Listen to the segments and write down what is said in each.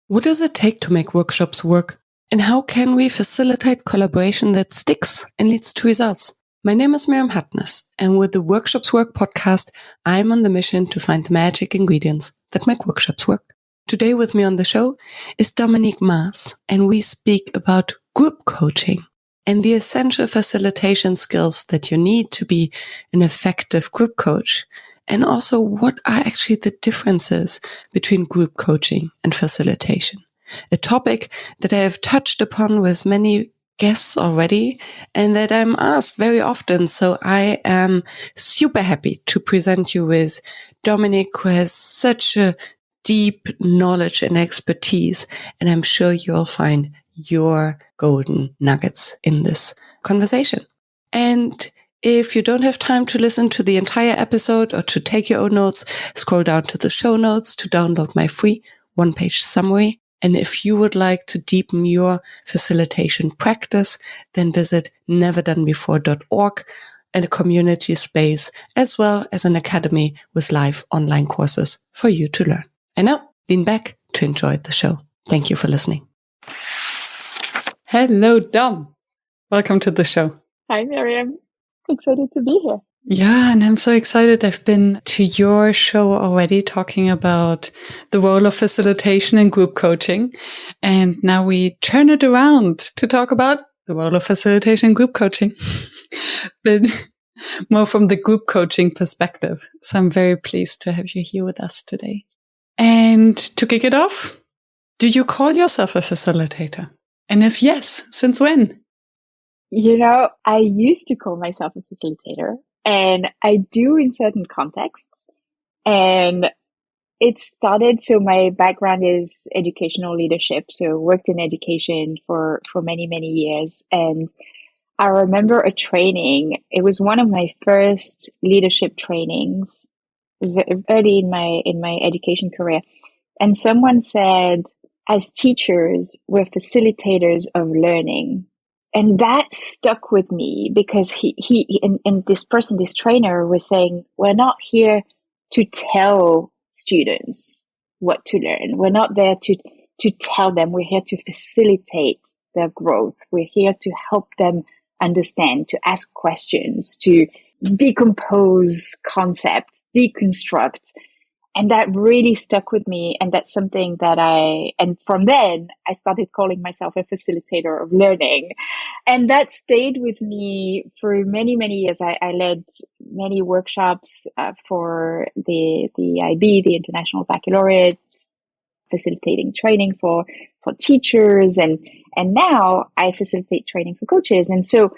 What does it take to make workshops work? And how can we facilitate collaboration that sticks and leads to results? My name is Miriam Hartness, and with the Workshops Work podcast, I'm on the mission to find the magic ingredients that make workshops work. Today with me on the show is Dominique Mas, and we speak about group coaching and the essential facilitation skills that you need to be an effective group coach, and also what are actually the differences between group coaching and facilitation. A topic that I have touched upon with many guests already and that I'm asked very often. So I am super happy to present you with Dominique, who has such a deep knowledge and expertise, and I'm sure you'll find your golden nuggets in this conversation. And if you don't have time to listen to the entire episode or to take your own notes, scroll down to the show notes to download my free one-page summary. And if you would like to deepen your facilitation practice, then visit neverdonebefore.org and a community space, as well as an academy with live online courses for you to learn. And now, lean back to enjoy the show. Thank you for listening. Hello, Dom. Welcome to the show. Hi, Miriam. Excited to be here. Yeah, and I'm so excited. I've been to your show already talking about the role of facilitation in group coaching. And now we turn it around to talk about the role of facilitation in group coaching, but more from the group coaching perspective. So I'm very pleased to have you here with us today. And to kick it off, do you call yourself a facilitator? And if yes, since when? You know, I used to call myself a facilitator, and I do in certain contexts. And it started, so my background is educational leadership, so worked in education for many, many years. And I remember a training, it was one of my first leadership trainings early in my education career. And someone said, as teachers, we're facilitators of learning. And that stuck with me because he and this person, this trainer was saying, we're not here to tell students what to learn. We're not there to tell them. We're here to facilitate their growth. We're here to help them understand, to ask questions, to decompose concepts, deconstruct. And that really stuck with me. And that's something that and from then I started calling myself a facilitator of learning. And that stayed with me for many, many years. I led many workshops for the IB, the International Baccalaureate, facilitating training for teachers. And now I facilitate training for coaches. And so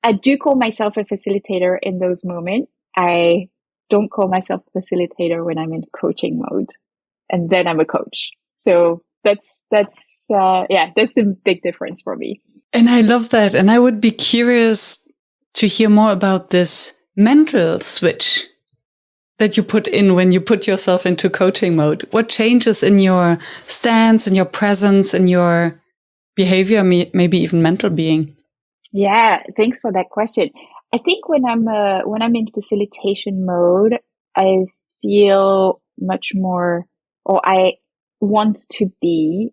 I do call myself a facilitator in those moments. I don't call myself a facilitator when I'm in coaching mode, and then I'm a coach. So that's the big difference for me. And I love that. And I would be curious to hear more about this mental switch that you put in when you put yourself into coaching mode. What changes in your stance, in your presence, in your behavior, maybe even mental being? Yeah, thanks for that question. I think when I'm in facilitation mode, I feel much more, or I want to be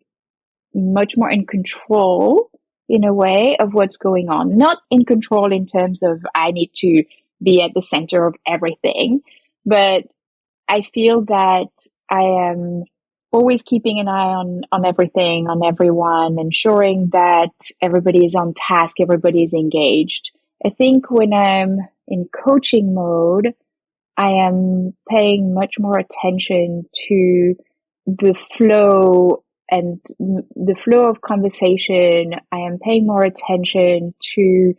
much more in control in a way of what's going on. Not in control in terms of I need to be at the center of everything, but I feel that I am always keeping an eye on everything, on everyone, ensuring that everybody is on task, everybody is engaged. I think when I'm in coaching mode, I am paying much more attention to the flow and the flow of conversation. I am paying more attention to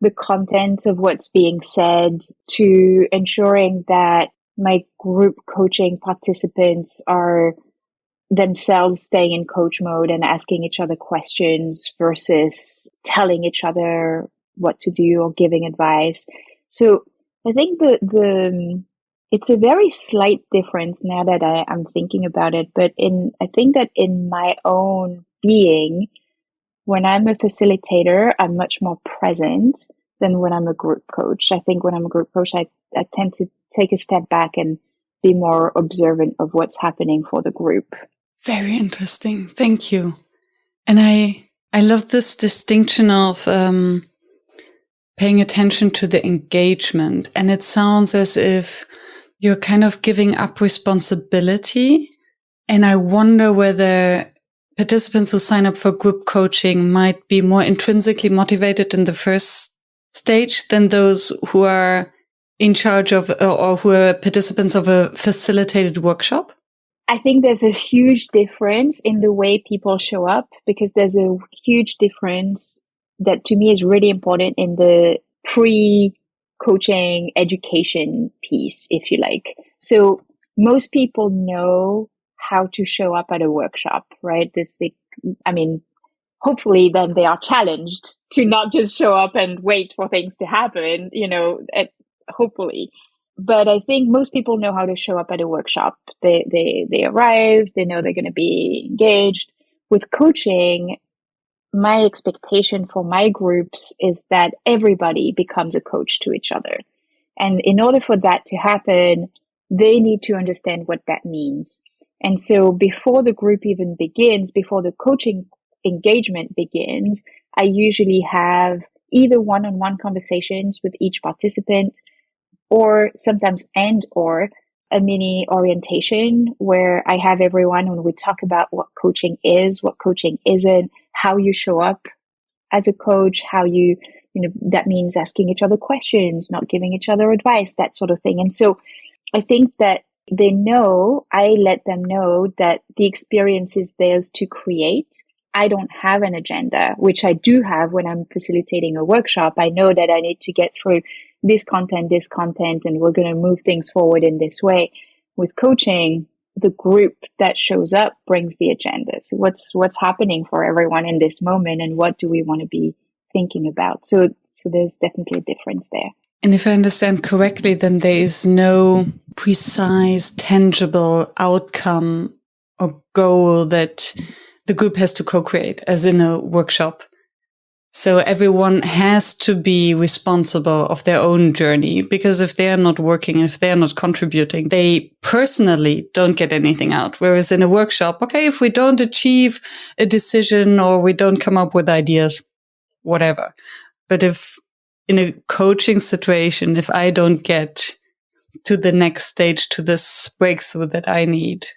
the content of what's being said, to ensuring that my group coaching participants are themselves staying in coach mode and asking each other questions versus telling each other what to do or giving advice. So I think it's a very slight difference now that I'm thinking about it. But I think that in my own being, when I'm a facilitator, I'm much more present than when I'm a group coach. I think when I'm a group coach, I tend to take a step back and be more observant of what's happening for the group. Very interesting. Thank you. And I love this distinction of paying attention to the engagement. And it sounds as if you're kind of giving up responsibility. And I wonder whether participants who sign up for group coaching might be more intrinsically motivated in the first stage than those who are in charge of or who are participants of a facilitated workshop. I think there's a huge difference in the way people show up, because there's a huge difference that to me is really important in the pre-coaching education piece, if you like. So most people know how to show up at a workshop, right? Hopefully then they are challenged to not just show up and wait for things to happen, hopefully. But I think most people know how to show up at a workshop. They arrive, they know they're going to be engaged. With coaching, my expectation for my groups is that everybody becomes a coach to each other. And in order for that to happen, they need to understand what that means. And so before the group even begins, before the coaching engagement begins, I usually have either one-on-one conversations with each participant, or sometimes or a mini orientation where I have everyone when we talk about what coaching is, what coaching isn't, how you show up as a coach, how that means asking each other questions, not giving each other advice, that sort of thing. And so I think that I let them know that the experience is theirs to create. I don't have an agenda, which I do have when I'm facilitating a workshop. I know that I need to get through this content, and we're going to move things forward in this way. With coaching, the group that shows up brings the agenda. So what's happening for everyone in this moment, and what do we want to be thinking about? So there's definitely a difference there. And if I understand correctly, then there is no precise, tangible outcome or goal that the group has to co-create, as in a workshop. So everyone has to be responsible of their own journey, because if they are not working, if they are not contributing, they personally don't get anything out. Whereas in a workshop, okay, if we don't achieve a decision or we don't come up with ideas, whatever. But if in a coaching situation, if I don't get to the next stage, to this breakthrough that I need,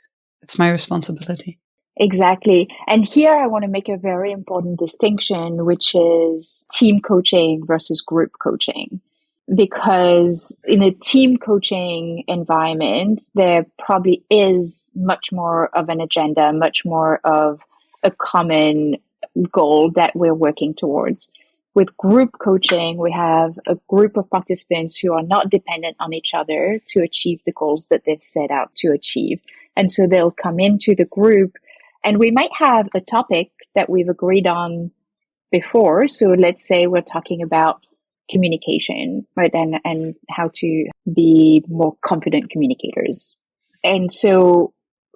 it's my responsibility. Exactly. And here I want to make a very important distinction, which is team coaching versus group coaching. Because in a team coaching environment, there probably is much more of an agenda, much more of a common goal that we're working towards. With group coaching, we have a group of participants who are not dependent on each other to achieve the goals that they've set out to achieve. And so they'll come into the group, and we might have a topic that we've agreed on before. So let's say we're talking about communication, right? And how to be more confident communicators. And so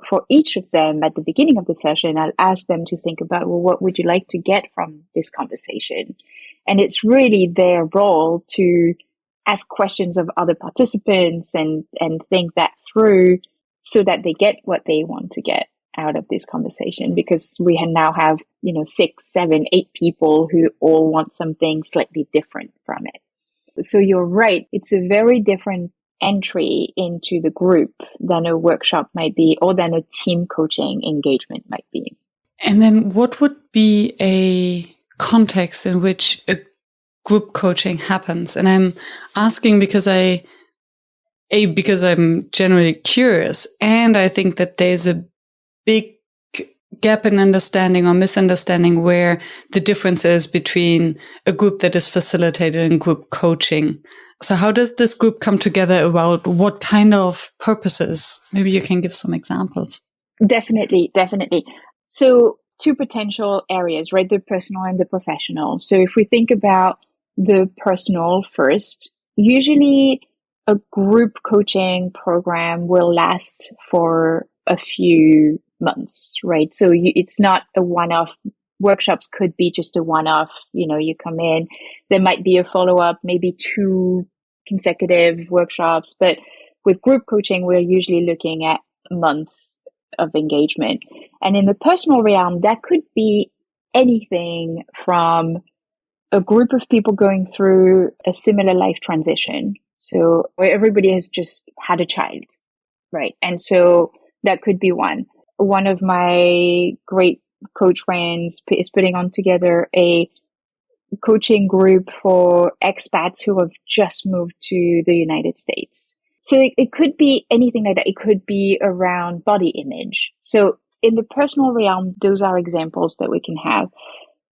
for each of them at the beginning of the session, I'll ask them to think about, well, what would you like to get from this conversation? And it's really their role to ask questions of other participants and think that through so that they get what they want to get out of this conversation, because we now have 6, 7, 8 people who all want something slightly different from it. So you're right, it's a very different entry into the group than a workshop might be, or than a team coaching engagement might be. And then what would be a context in which a group coaching happens? And I'm asking because because I'm generally curious, and I think that there's a big gap in understanding or misunderstanding where the difference is between a group that is facilitated and group coaching. So how does this group come together about what kind of purposes? Maybe you can give some examples. Definitely. So 2 potential areas, right? The personal and the professional. So if we think about the personal first, usually a group coaching program will last for a few months, right? So it's not a one-off. Workshops could be just a one-off, you come in, there might be a follow-up, maybe 2 consecutive workshops, but with group coaching, we're usually looking at months of engagement. And in the personal realm, that could be anything from a group of people going through a similar life transition. So where everybody has just had a child, right? And so that could be one. One of my great coach friends is putting on together a coaching group for expats who have just moved to the United States. So it could be anything like that. It could be around body image. So in the personal realm, those are examples that we can have.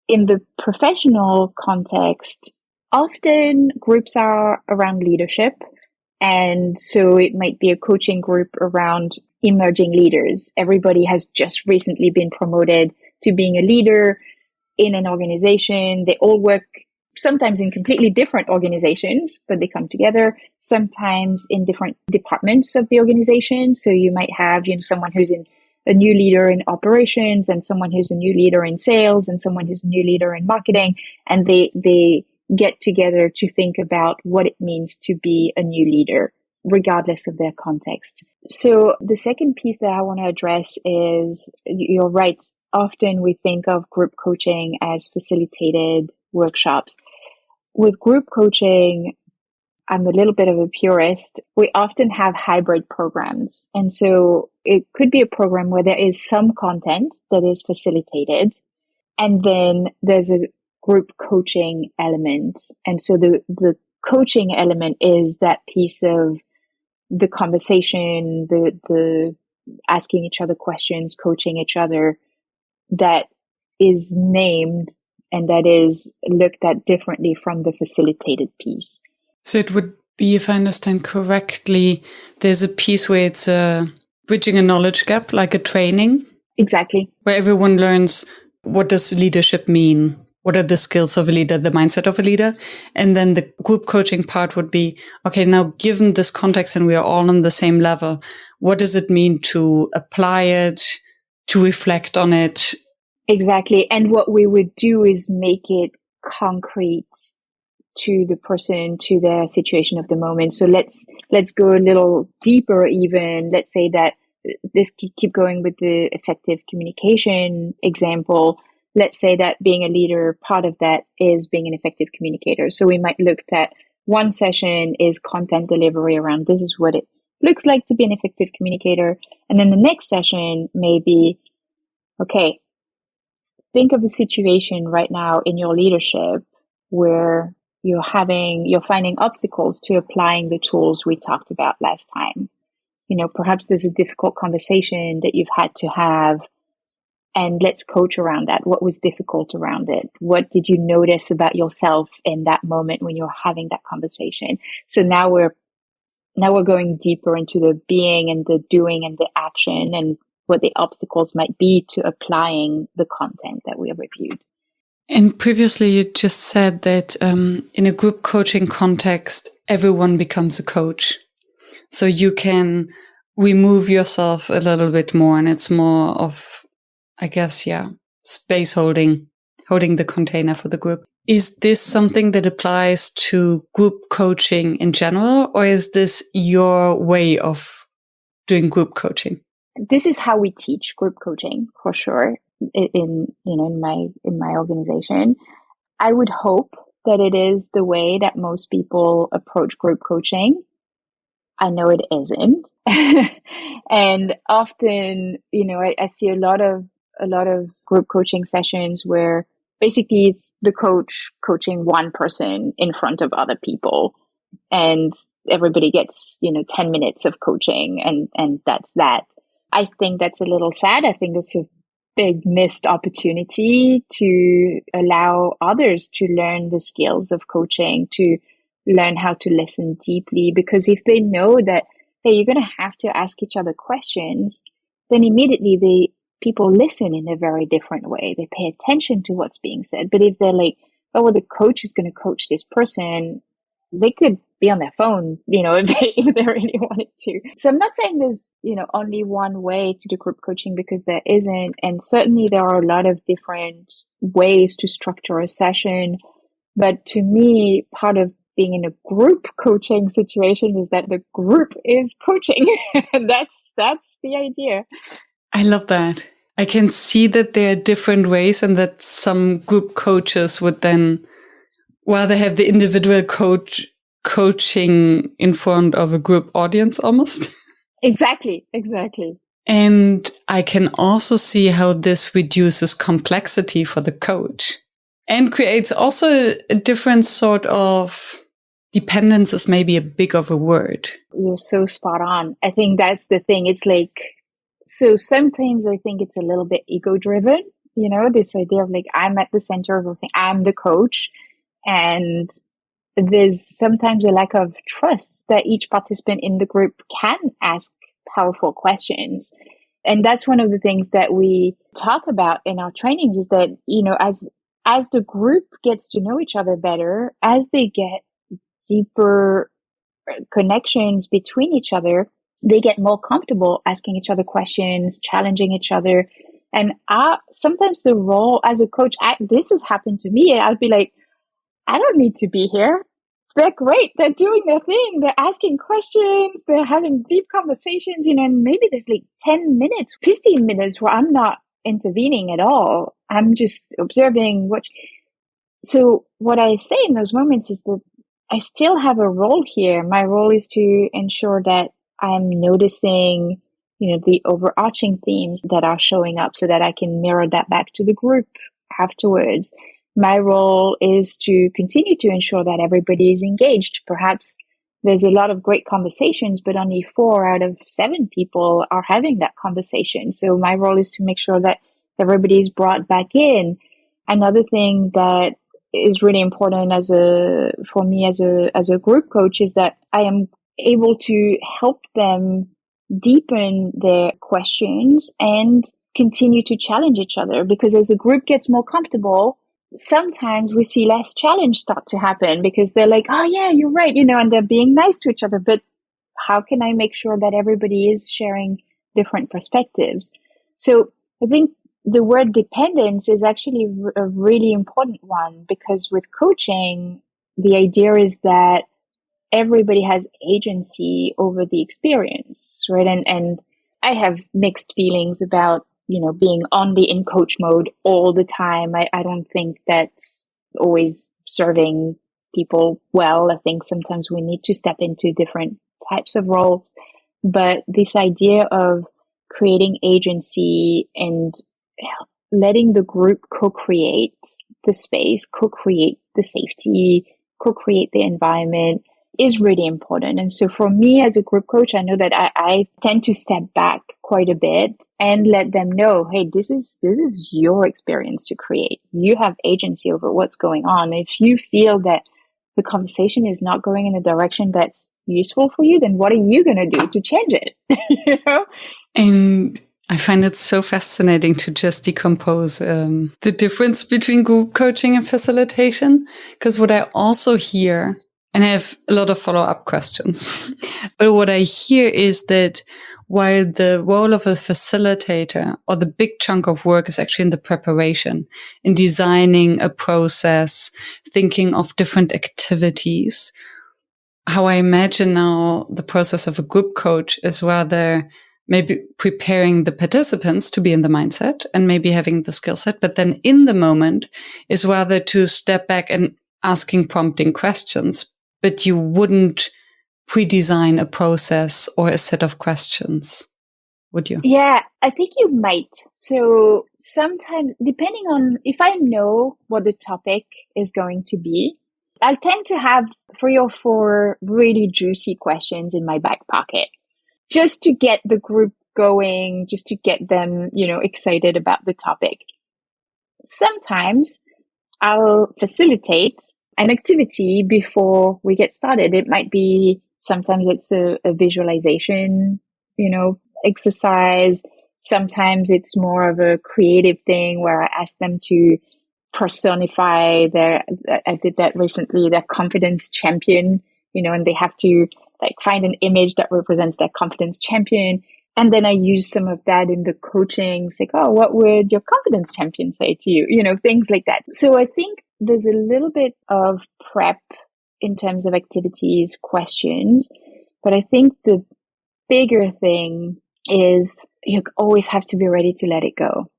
In the professional context, often groups are around leadership. And so it might be a coaching group around emerging leaders. Everybody has just recently been promoted to being a leader in an organization. They all work sometimes in completely different organizations, but they come together, sometimes in different departments of the organization. So you might have, someone who's a new leader in operations and someone who's a new leader in sales and someone who's a new leader in marketing. And they get together to think about what it means to be a new leader, regardless of their context. So the second piece that I want to address is, you're right. Often we think of group coaching as facilitated workshops. With group coaching, I'm a little bit of a purist. We often have hybrid programs. And so it could be a program where there is some content that is facilitated, and then there's a group coaching element. And so the coaching element is that piece of the conversation, the asking each other questions, coaching each other, that is named and that is looked at differently from the facilitated piece. So it would be, if I understand correctly, there's a piece where it's bridging a knowledge gap, like a training. Exactly. Where everyone learns, what does leadership mean? What are the skills of a leader, the mindset of a leader? And then the group coaching part would be, okay, now given this context and we are all on the same level, what does it mean to apply it, to reflect on it? Exactly. And what we would do is make it concrete to the person, to their situation of the moment. So let's go a little deeper even. Let's say that this keep going with the effective communication example. Let's say that being a leader, part of that is being an effective communicator. So we might look at one session is content delivery around this is what it looks like to be an effective communicator. And then the next session may be, okay, think of a situation right now in your leadership where you're finding obstacles to applying the tools we talked about last time. Perhaps there's a difficult conversation that you've had to have, and let's coach around that. What was difficult around it? What did you notice about yourself in that moment when you're having that conversation? So now we're going deeper into the being and the doing and the action and what the obstacles might be to applying the content that we have reviewed. And previously you just said that in a group coaching context, everyone becomes a coach. So you can remove yourself a little bit more, and it's more of, I guess, space holding the container for the group. Is this something that applies to group coaching in general, or is this your way of doing group coaching? This is how we teach group coaching for sure in my organization. I would hope that it is the way that most people approach group coaching. I know it isn't. And often, I see a lot of group coaching sessions where basically it's the coach coaching one person in front of other people, and everybody gets, 10 minutes of coaching and that's that. I think that's a little sad. I think it's a big missed opportunity to allow others to learn the skills of coaching, to learn how to listen deeply, because if they know that, hey, you're going to have to ask each other questions, then immediately people listen in a very different way. They pay attention to what's being said. But if they're like, oh, well, the coach is going to coach this person, they could be on their phone, if they really wanted to. So I'm not saying there's, only one way to do group coaching, because there isn't. And certainly there are a lot of different ways to structure a session. But to me, part of being in a group coaching situation is that the group is coaching. That's the idea. I love that. I can see that there are different ways, and that some group coaches would then rather have the individual coach coaching in front of a group audience almost. Exactly. And I can also see how this reduces complexity for the coach and creates also a different sort of dependence is maybe a big of a word. You're so spot on. I think that's the thing. It's like, so sometimes I think it's a little bit ego driven, this idea of like, I'm at the center of everything. I'm the coach. And there's sometimes a lack of trust that each participant in the group can ask powerful questions. And that's one of the things that we talk about in our trainings is that, as the group gets to know each other better, as they get deeper connections between each other, they get more comfortable asking each other questions, challenging each other. And sometimes the role as a coach, this has happened to me. I'll be like, I don't need to be here. They're great. They're doing their thing. They're asking questions. They're having deep conversations, and maybe there's like 10 minutes, 15 minutes where I'm not intervening at all. I'm just observing So what I say in those moments is that I still have a role here. My role is to ensure that I'm noticing, the overarching themes that are showing up so that I can mirror that back to the group afterwards. My role is to continue to ensure that everybody is engaged. Perhaps there's a lot of great conversations, but only 4 out of 7 people are having that conversation. So my role is to make sure that everybody is brought back in. Another thing that is really important for me as a group coach is that I am able to help them deepen their questions and continue to challenge each other, because as a group gets more comfortable, sometimes we see less challenge start to happen because they're like, oh yeah, you're right, and they're being nice to each other. But how can I make sure that everybody is sharing different perspectives? So I think the word dependence is actually a really important one, because with coaching, the idea is that everybody has agency over the experience, right? And I have mixed feelings about, being only in coach mode all the time. I don't think that's always serving people well. I think sometimes we need to step into different types of roles. But this idea of creating agency and letting the group co-create the space, co-create the safety, co-create the environment is really important. And so for me as a group coach, I know that I tend to step back quite a bit and let them know, hey, this is your experience to create. You have agency over what's going on. If you feel that the conversation is not going in a direction that's useful for you, then what are you going to do to change it? And I find it so fascinating to just decompose the difference between group coaching and facilitation. Because what I also hear, and I have a lot of follow-up questions, but what I hear is that while the role of a facilitator or the big chunk of work is actually in the preparation, in designing a process, thinking of different activities, how I imagine now the process of a group coach is rather maybe preparing the participants to be in the mindset and maybe having the skill set, but then in the moment is rather to step back and asking prompting questions, but you wouldn't pre-design a process or a set of questions, would you? Yeah, I think you might. So sometimes, depending on if I know what the topic is going to be, I'll tend to have 3 or 4 really juicy questions in my back pocket, just to get the group going, just to get them, excited about the topic. Sometimes I'll facilitate an activity before we get started. It might be, sometimes it's a visualization, exercise. Sometimes it's more of a creative thing where I ask them to personify I did that recently, their confidence champion, and they have to find an image that represents their confidence champion. And then I use some of that in the coaching. It's like, oh, what would your confidence champion say to you? Things like that. So I think there's a little bit of prep in terms of activities, questions. But I think the bigger thing is you always have to be ready to let it go.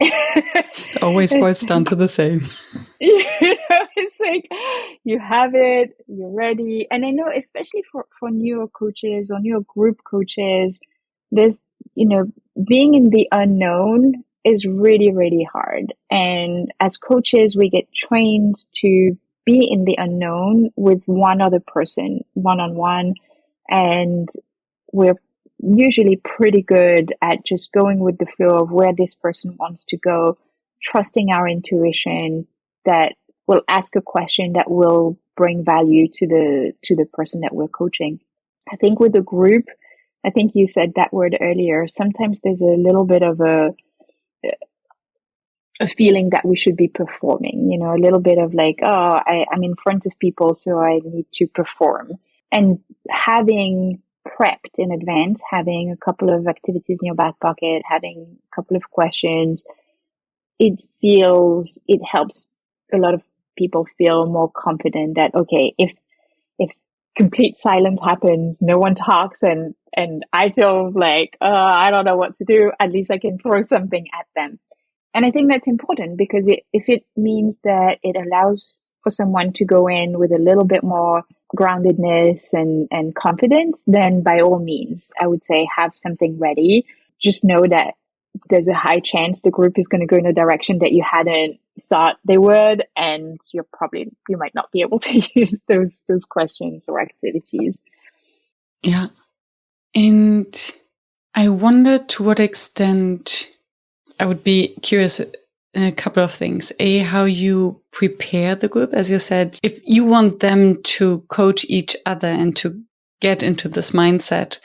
It always boils down to the same. It's like you have it, you're ready. And I know, especially for newer coaches or newer group coaches, there's, being in the unknown is really, really hard. And as coaches, we get trained to be in the unknown with one other person, one-on-one. And we're usually pretty good at just going with the flow of where this person wants to go, trusting our intuition that will ask a question that will bring value to the person that we're coaching. I think with a group, I think you said that word earlier, sometimes there's a little bit of a feeling that we should be performing, a little bit of like, oh, I'm in front of people, so I need to perform. And having prepped in advance, having a couple of activities in your back pocket, having a couple of questions, it helps a lot of people feel more confident that, okay, if complete silence happens, no one talks, and I feel like, I don't know what to do, at least I can throw something at them. And I think that's important because if it means that it allows for someone to go in with a little bit more groundedness and confidence, then by all means, I would say have something ready. Just know that there's a high chance the group is going to go in a direction that you hadn't thought they would, and you might not be able to use those questions or activities. Yeah. And I wonder to what extent, I would be curious in a couple of things. How you prepare the group, as you said, if you want them to coach each other and to get into this mindset,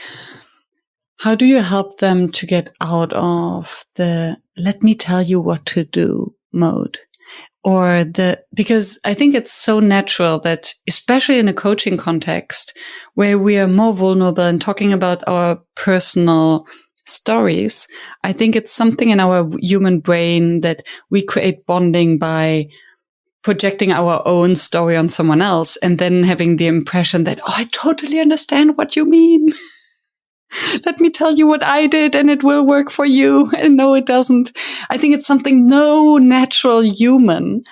how do you help them to get out of the let me tell you what to do mode? Because I think it's so natural that, especially in a coaching context where we are more vulnerable and talking about our personal stories, I think it's something in our human brain that we create bonding by projecting our own story on someone else and then having the impression that, oh, I totally understand what you mean. Let me tell you what I did and it will work for you. And no, it doesn't. I think it's something no natural human.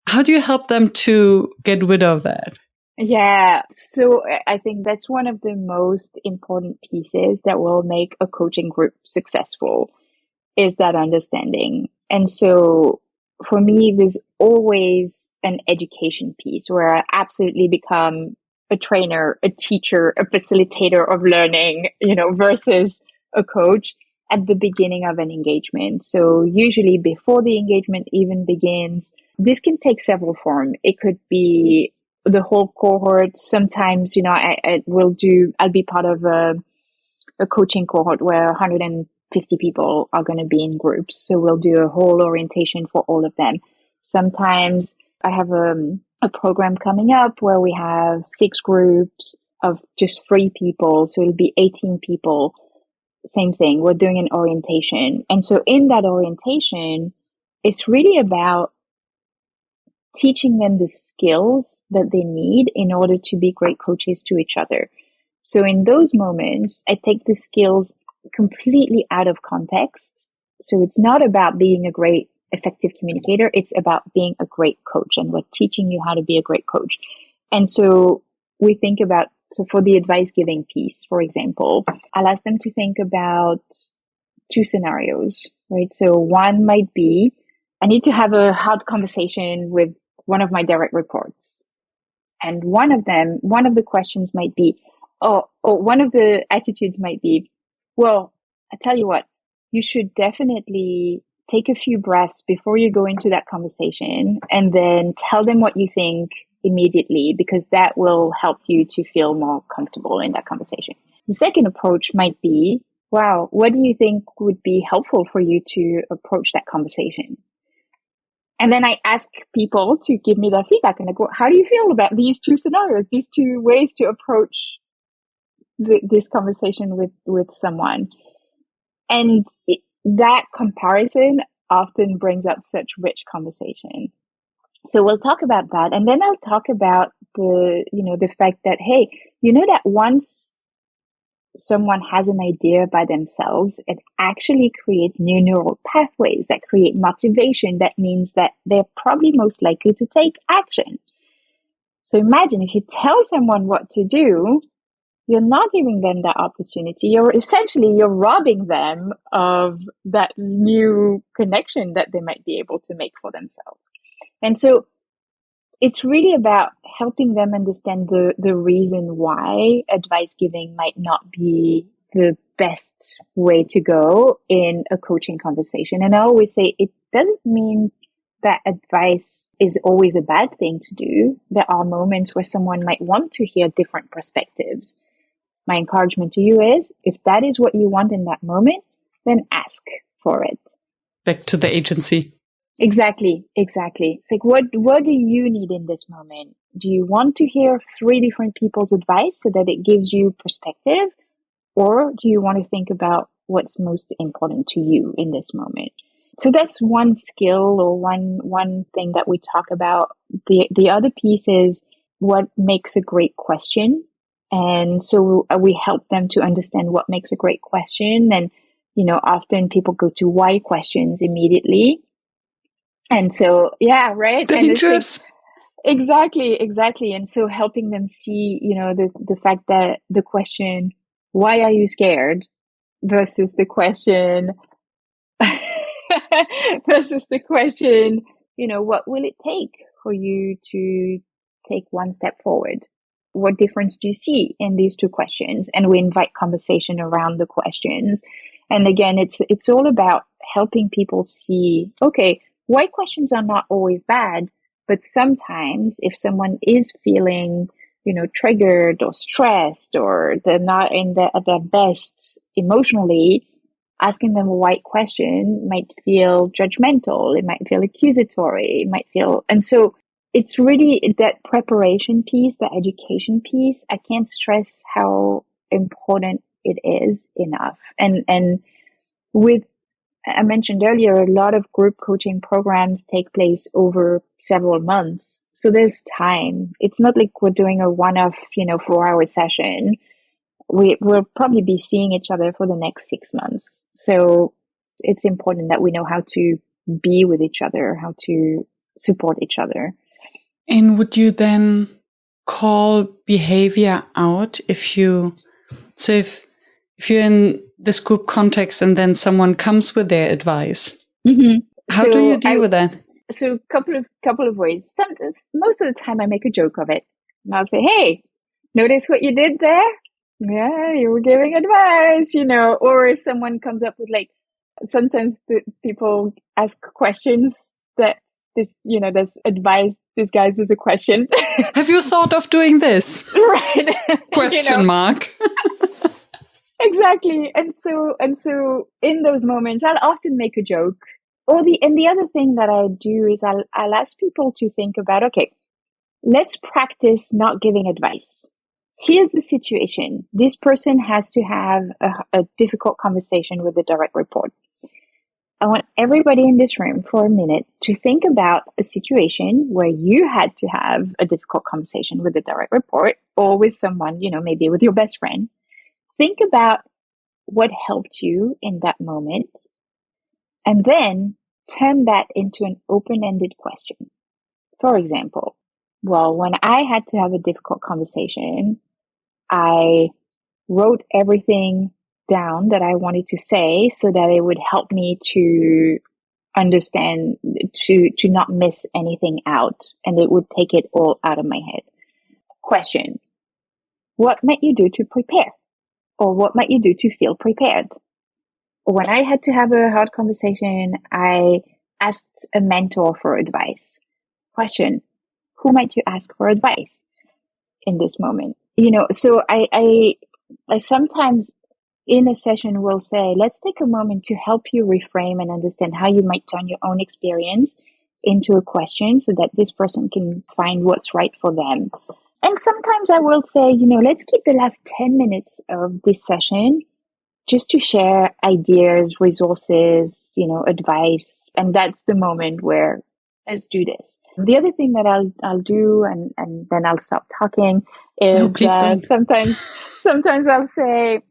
How do you help them to get rid of that? Yeah. So I think that's one of the most important pieces that will make a coaching group successful is that understanding. And so for me, there's always an education piece where I absolutely become a trainer, a teacher, a facilitator of learning, versus a coach at the beginning of an engagement. So usually before the engagement even begins, this can take several forms. It could be the whole cohort. Sometimes, I'll be part of a coaching cohort where 150 people are going to be in groups. So we'll do a whole orientation for all of them. Sometimes I have a program coming up where we have 6 groups of just 3 people. So it'll be 18 people. Same thing. We're doing an orientation. And so in that orientation, it's really about teaching them the skills that they need in order to be great coaches to each other. So in those moments, I take the skills completely out of context. So it's not about being a great, effective communicator. It's about being a great coach, and we're teaching you how to be a great coach. And so we think about, so for the advice giving piece, for example, I'll ask them to think about 2 scenarios, right? So one might be, I need to have a hard conversation with one of my direct reports. And one of the questions might be, one of the attitudes might be, well, I tell you what, you should definitely take a few breaths before you go into that conversation and then tell them what you think immediately, because that will help you to feel more comfortable in that conversation. The second approach might be, wow, what do you think would be helpful for you to approach that conversation? And then I ask people to give me their feedback, and I go, how do you feel about these 2 scenarios, these 2 ways to approach this conversation with someone? And that comparison often brings up such rich conversation. So we'll talk about that. And then I'll talk about the fact that, hey, that once someone has an idea by themselves, it actually creates new neural pathways that create motivation. That means that they're probably most likely to take action. So imagine if you tell someone what to do, you're not giving them that opportunity. You're robbing them of that new connection that they might be able to make for themselves. And so it's really about helping them understand the reason why advice giving might not be the best way to go in a coaching conversation. And I always say it doesn't mean that advice is always a bad thing to do. There are moments where someone might want to hear different perspectives. My encouragement to you is, if that is what you want in that moment, then ask for it. Back to the agency. Exactly. It's like, what do you need in this moment? Do you want to hear 3 different people's advice so that it gives you perspective? Or do you want to think about what's most important to you in this moment? So that's one skill or one thing that we talk about. The other piece is what makes a great question. And so we help them to understand what makes a great question. And, often people go to why questions immediately. And so, yeah, right. Dangerous. Exactly. And so helping them see, the fact that the question, why are you scared? Versus the question, what will it take for you to take one step forward? What difference do you see in these 2 questions? And we invite conversation around the questions. And again, it's all about helping people see, okay, why questions are not always bad, but sometimes if someone is feeling, triggered or stressed, or they're not at their best emotionally, asking them a why question might feel judgmental. It might feel accusatory. It might feel, and so it's really that preparation piece, that education piece. I can't stress how important it is enough. And with, I mentioned earlier, a lot of group coaching programs take place over several months. So there's time. It's not like we're doing a one-off, 4-hour session. We'll probably be seeing each other for the next 6 months. So it's important that we know how to be with each other, how to support each other. And would you then call behavior out if you're in this group context and then someone comes with their advice? Mm-hmm. How do you deal with that? So couple of ways. Most of the time I make a joke of it. And I'll say, hey, notice what you did there? Yeah, you were giving advice, or if someone comes up with sometimes the people ask questions that there's advice disguised as a question. Have you thought of doing this? Right. Question mark. Exactly. And so in those moments, I'll often make a joke. And the other thing that I do is I'll ask people to think about, okay, let's practice not giving advice. Here's the situation. This person has to have a difficult conversation with a direct report. I want everybody in this room for a minute to think about a situation where you had to have a difficult conversation with a direct report, or with someone, maybe with your best friend. Think about what helped you in that moment, and then turn that into an open-ended question. For example, well, when I had to have a difficult conversation, I wrote everything down that I wanted to say so that it would help me to understand, to not miss anything out, and it would take it all out of my head. Question: what might you do to prepare? Or what might you do to feel prepared? When I had to have a hard conversation, I asked a mentor for advice. Question: who might you ask for advice in this moment? So I sometimes in a session will say, let's take a moment to help you reframe and understand how you might turn your own experience into a question so that this person can find what's right for them. And sometimes I will say, let's keep the last 10 minutes of this session just to share ideas, resources, advice. And that's the moment where let's do this. The other thing that I'll do, and then I'll stop talking, No, is please don't. sometimes I'll say,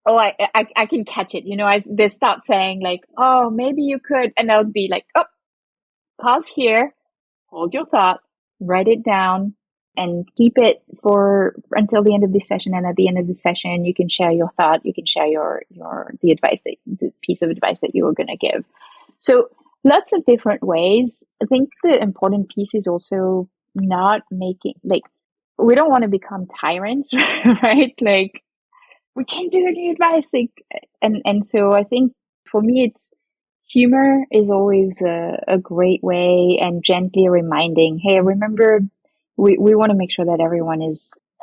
oh, I can catch it. They start saying like, oh, maybe you could, and I'll be like, oh, pause here, hold your thought, write it down, and keep it for until the end of this session. And at the end of the session, you can share your thought. You can share the piece of advice that you were going to give. So lots of different ways. I think the important piece is also not making, like, we don't want to become tyrants, right? Like, we can't do any advice. Like, and so I think for me, it's humor is always a great way, and gently reminding, hey, remember, we want to make sure that everyone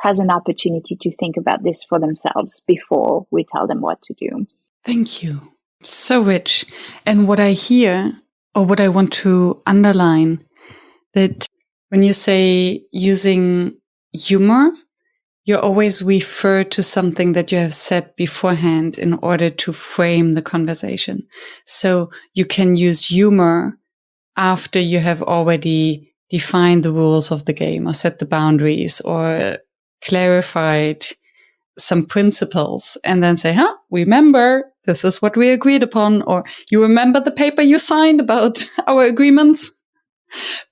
has an opportunity to think about this for themselves before we tell them what to do. Thank you. So rich. And what I hear, or what I want to underline, that when you say using humor, you always refer to something that you have said beforehand in order to frame the conversation. So you can use humor after you have already defined the rules of the game, or set the boundaries, or clarified some principles, and then say, remember, this is what we agreed upon, or you remember the paper you signed about our agreements?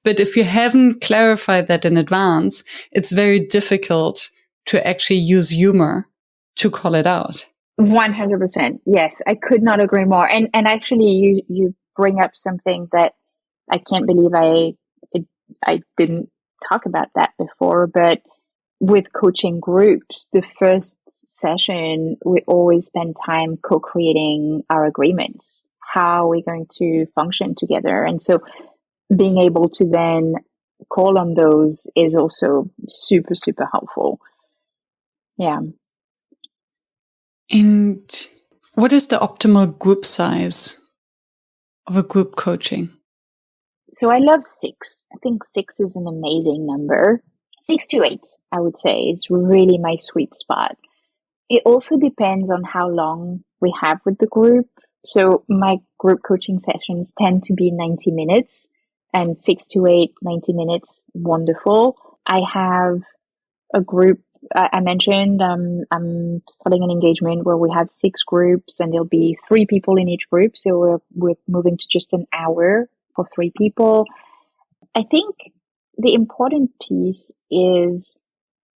But if you haven't clarified that in advance, it's very difficult to actually use humor to call it out. 100%. Yes, I could not agree more. And actually, you bring up something that I can't believe I didn't talk about that before. But with coaching groups, the first session, we always spend time co-creating our agreements. How are we going to function together? And so being able to then call on those is also super, super helpful. Yeah. And what is the optimal group size of a group coaching? So I love 6. I think 6 is an amazing number. 6 to 8, I would say, is really my sweet spot. It also depends on how long we have with the group. So my group coaching sessions tend to be 90 minutes, and 6 to 8, 90 minutes, wonderful. I have a group, I mentioned, I'm starting an engagement where we have 6 groups, and there'll be 3 people in each group. So we're moving to just an hour for 3 people. I think the important piece is,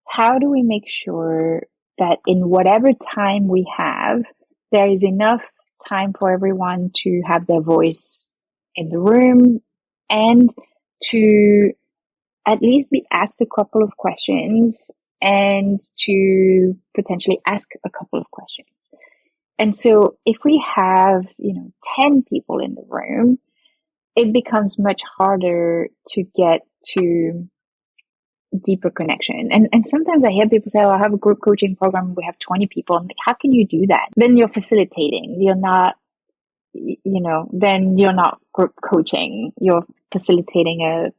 how do we make sure that in whatever time we have, there is enough time for everyone to have their voice in the room, and to at least be asked a couple of questions, and to potentially ask a couple of questions. And so if we have, 10 people in the room, it becomes much harder to get to deeper connection. And sometimes I hear people say, I have a group coaching program, we have 20 people. I'm like, how can you do that? Then you're facilitating. You're not, then you're not group coaching. You're facilitating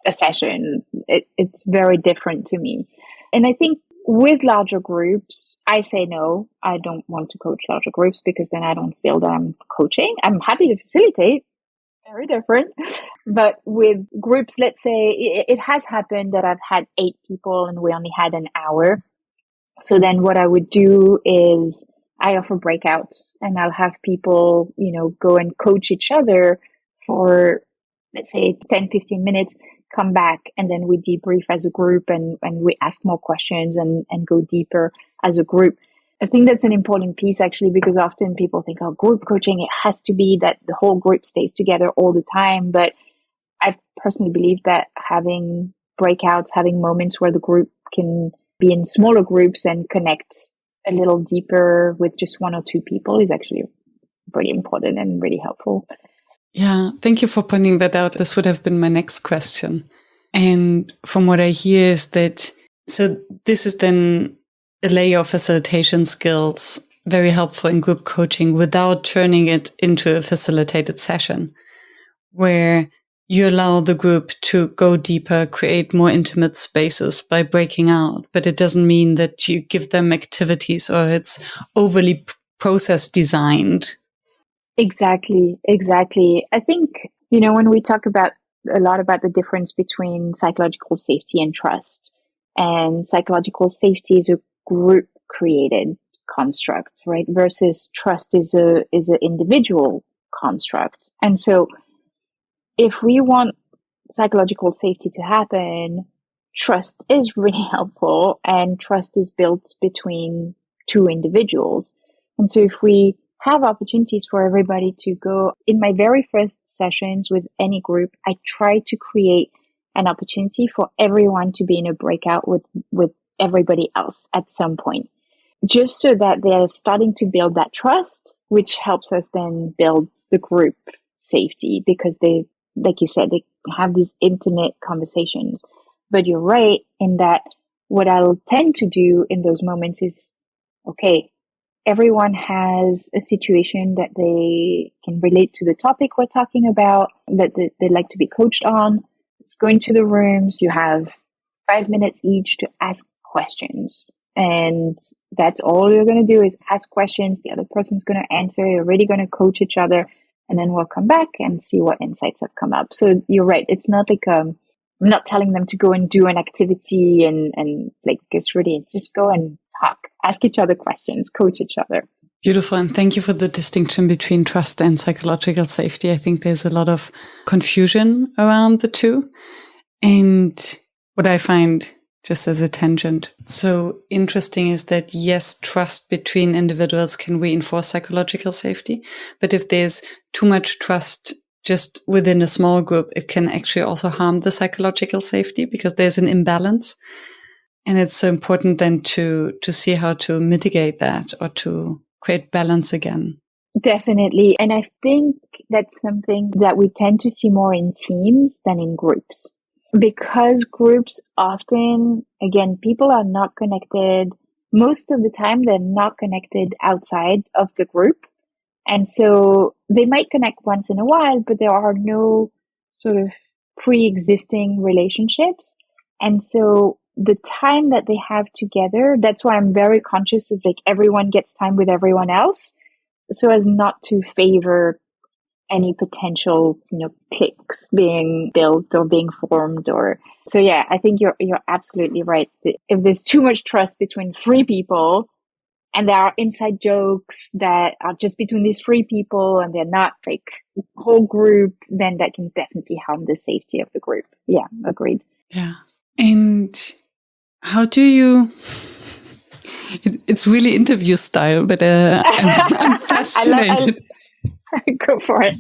a session. It's very different to me. And I think with larger groups, I say no, I don't want to coach larger groups, because then I don't feel that I'm coaching. I'm happy to facilitate. Very different. But with groups, let's say it has happened that I've had 8 people and we only had an hour. So then what I would do is I offer breakouts, and I'll have people, go and coach each other for, let's say, 10, 15 minutes, come back, and then we debrief as a group, and we ask more questions and go deeper as a group. I think that's an important piece, actually, because often people think, group coaching, it has to be that the whole group stays together all the time. But I personally believe that having breakouts, having moments where the group can be in smaller groups and connect a little deeper with just 1 or 2 people is actually pretty important and really helpful. Yeah, thank you for pointing that out. This would have been my next question. And from what I hear is that, so this is then a layer of facilitation skills, very helpful in group coaching, without turning it into a facilitated session, where you allow the group to go deeper, create more intimate spaces by breaking out. But it doesn't mean that you give them activities or it's overly process designed. Exactly. I think, when we talk about a lot about the difference between psychological safety and trust. And psychological safety is a group created construct, right? Versus trust is an individual construct. And so if we want psychological safety to happen, trust is really helpful, and trust is built between two individuals. And so if we have opportunities for everybody to go, in my very first sessions with any group, I try to create an opportunity for everyone to be in a breakout with everybody else at some point, just so that they're starting to build that trust, which helps us then build the group safety, because they, like you said, they have these intimate conversations. But you're right in that what I'll tend to do in those moments is, okay, everyone has a situation that they can relate to the topic we're talking about, that they like to be coached on. Let's go into the rooms. You have 5 minutes each to ask questions. And that's all you're going to do is ask questions. The other person's going to answer. You're really going to coach each other. And then we'll come back and see what insights have come up. So you're right. It's not like, I'm not telling them to go and do an activity and like, it's really just go and talk, ask each other questions, coach each other. Beautiful. And thank you for the distinction between trust and psychological safety. I think there's a lot of confusion around the two. And what I find, just as a tangent, so interesting is that yes, trust between individuals can reinforce psychological safety. But if there's too much trust just within a small group, it can actually also harm the psychological safety because there's an imbalance. And it's so important then to see how to mitigate that or to create balance again. Definitely. And I think that's something that we tend to see more in teams than in groups. Because groups often, again, people are not connected. Most of the time, they're not connected outside of the group. And so they might connect once in a while, but there are no sort of pre-existing relationships. And so the time that they have together, that's why I'm very conscious of like everyone gets time with everyone else, so as not to favor any potential, cliques being built or being formed. Or so yeah, I think you're absolutely right. If there's too much trust between three people and there are inside jokes that are just between these three people and they're not like whole group, then that can definitely harm the safety of the group. Yeah, agreed. Yeah. And how do you, it's really interview style, but I'm fascinated. Go for it.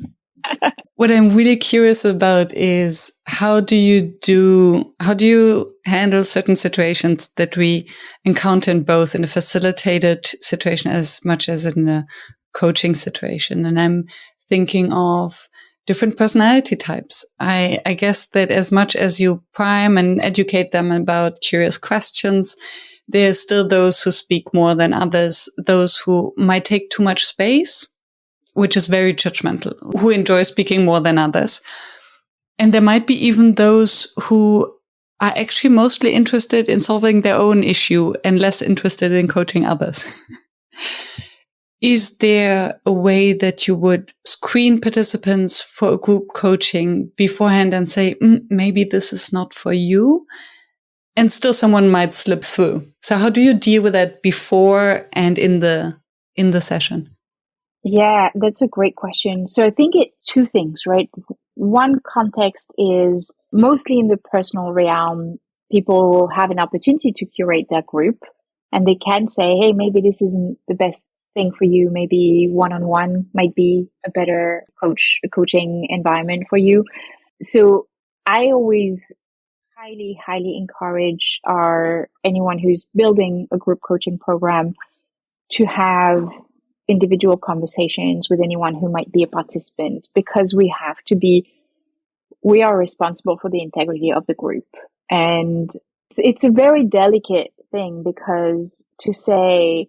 What I'm really curious about is how do you handle certain situations that we encounter in both in a facilitated situation as much as in a coaching situation? And I'm thinking of different personality types. I guess that as much as you prime and educate them about curious questions, there's still those who speak more than others, those who might take too much space, which is very judgmental, who enjoy speaking more than others. And there might be even those who are actually mostly interested in solving their own issue and less interested in coaching others. Is there a way that you would screen participants for a group coaching beforehand and say, maybe this is not for you? And still someone might slip through. So how do you deal with that before and in the session? Yeah, that's a great question. So I think two things, right? One context is mostly in the personal realm, people will have an opportunity to curate their group and they can say, hey, maybe this isn't the best thing for you. Maybe one-on-one might be a better coaching environment for you. So I always highly, highly encourage anyone who's building a group coaching program to have individual conversations with anyone who might be a participant, because we are responsible for the integrity of the group. And it's a very delicate thing, because to say,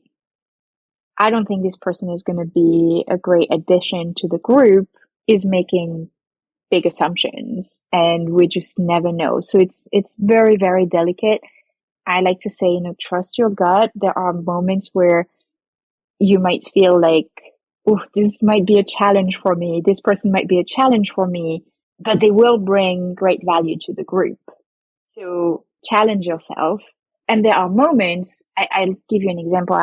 I don't think this person is going to be a great addition to the group is making big assumptions, and we just never know. So it's very, very delicate. I like to say, trust your gut. There are moments where you might feel like, oh, this might be a challenge for me. This person might be a challenge for me. but they will bring great value to the group. So challenge yourself. And there are moments, I'll give you an example.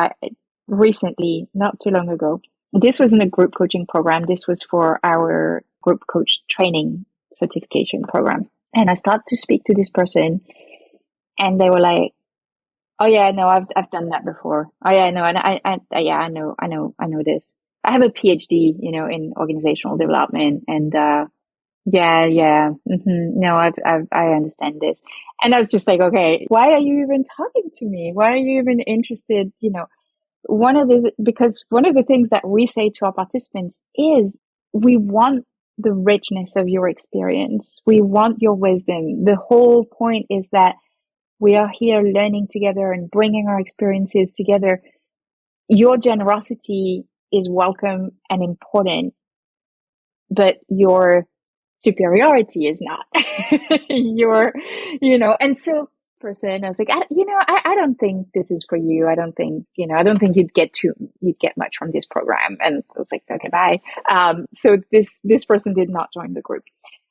Recently, not too long ago, this wasn't a group coaching program. This was for our group coach training certification program. And I started to speak to this person, and they were like, "Oh yeah, no, I've done that before. Oh yeah, no, and I know this. I have a PhD, in organizational development, and no, I understand this." And I was just like, okay, why are you even talking to me? Why are you even interested? Because one of the things that we say to our participants is we want the richness of your experience. We want your wisdom. The whole point is that we are here learning together and bringing our experiences together. Your generosity is welcome and important, but your superiority is not. And so person, I was like, I don't think this is for you. I don't think you'd get much from this program. And I was like, okay, bye. So this person did not join the group.